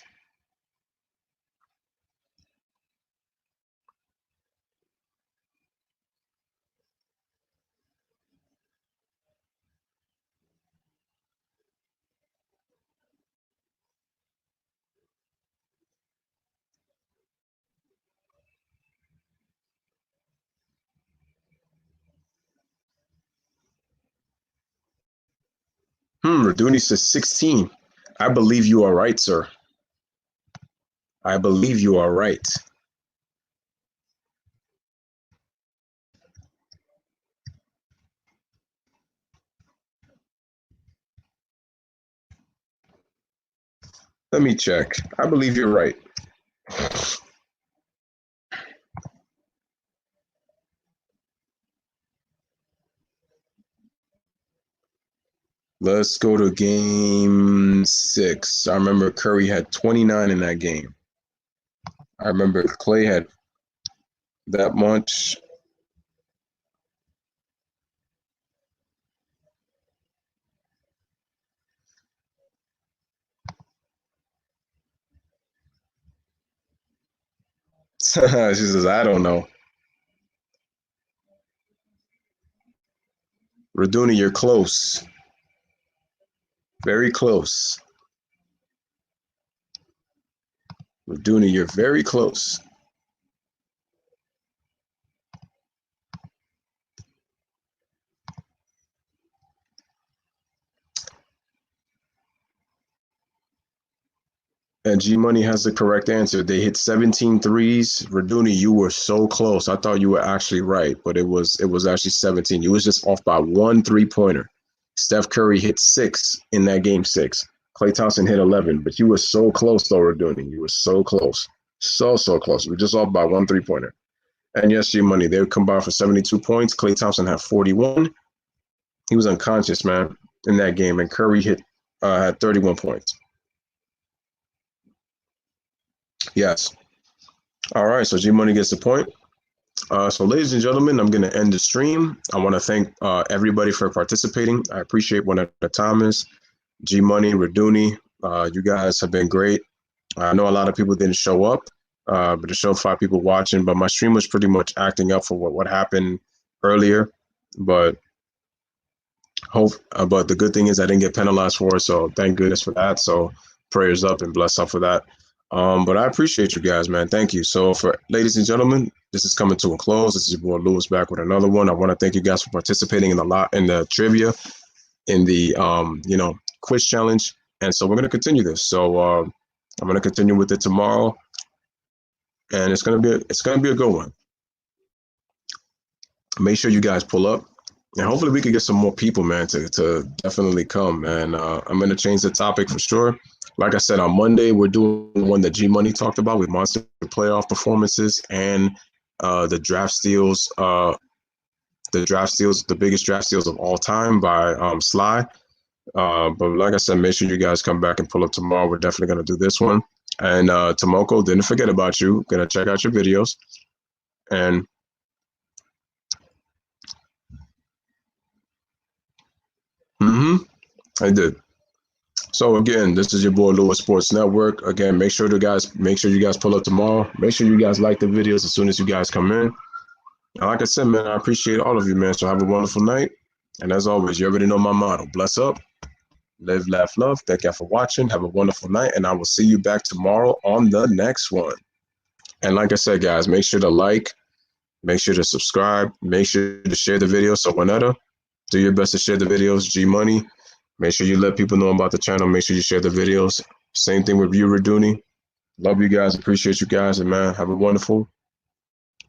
Raduni says 16. I believe you are right, sir. I believe you are right. Let me check. I believe you're right. Let's go to Game 6. I remember Curry had 29 in that game. I remember Klay had that much. She says, I don't know. Raduni, you're close. Very close. Raduni, you're very close. And G Money has the correct answer. They hit 17 threes. Raduni, you were so close. I thought you were actually right, but it was actually 17. You was just off by 1 3-pointer. Steph Curry hit 6 in that game 6. Klay Thompson hit 11, but you were so close though, Raduni. You were so close. So close. We're just off by 1 3-pointer. And yes, G Money, they combined for 72 points. Klay Thompson had 41. He was unconscious, man, in that game, and Curry had 31 points. Yes. All right, so G Money gets the point. So, ladies and gentlemen, I'm going to end the stream. I want to thank everybody for participating. I appreciate one of the Thomas, G Money, Raduni. You guys have been great. I know a lot of people didn't show up, but it showed 5 people watching. But my stream was pretty much acting up for what happened earlier. But the good thing is I didn't get penalized for it, so thank goodness for that. So prayers up and bless up for that. But I appreciate you guys, man. Thank you. So for ladies and gentlemen, this is coming to a close. This is your boy Louis back with another one. I want to thank you guys for participating in the trivia, in the quiz challenge. And so we're gonna continue this. So I'm gonna continue with it tomorrow, and it's gonna be a good one. Make sure you guys pull up. And hopefully we can get some more people, man, to definitely come. And I'm going to change the topic for sure. Like I said, on Monday, we're doing one that G Money talked about with monster playoff performances and the draft steals, the biggest draft steals of all time by Sly. But like I said, make sure you guys come back and pull up tomorrow. We're definitely going to do this one. And Tomoko, didn't forget about you. Going to check out your videos. And I did. So again, this is your boy Louis Sports Network. Again, make sure you guys pull up tomorrow. Make sure you guys like the videos as soon as you guys come in. And like I said, man, I appreciate all of you, man. So have a wonderful night. And as always, you already know my motto: bless up, live, laugh, love. Thank you for watching. Have a wonderful night, and I will see you back tomorrow on the next one. And like I said, guys, make sure to like, make sure to subscribe, make sure to share the video. So whenever, do your best to share the videos. G Money. Make sure you let people know about the channel. Make sure you share the videos. Same thing with you, Raduni. Love you guys. Appreciate you guys. And, man, have a wonderful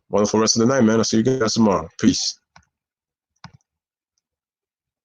rest of the night, man. I'll see you guys tomorrow. Peace.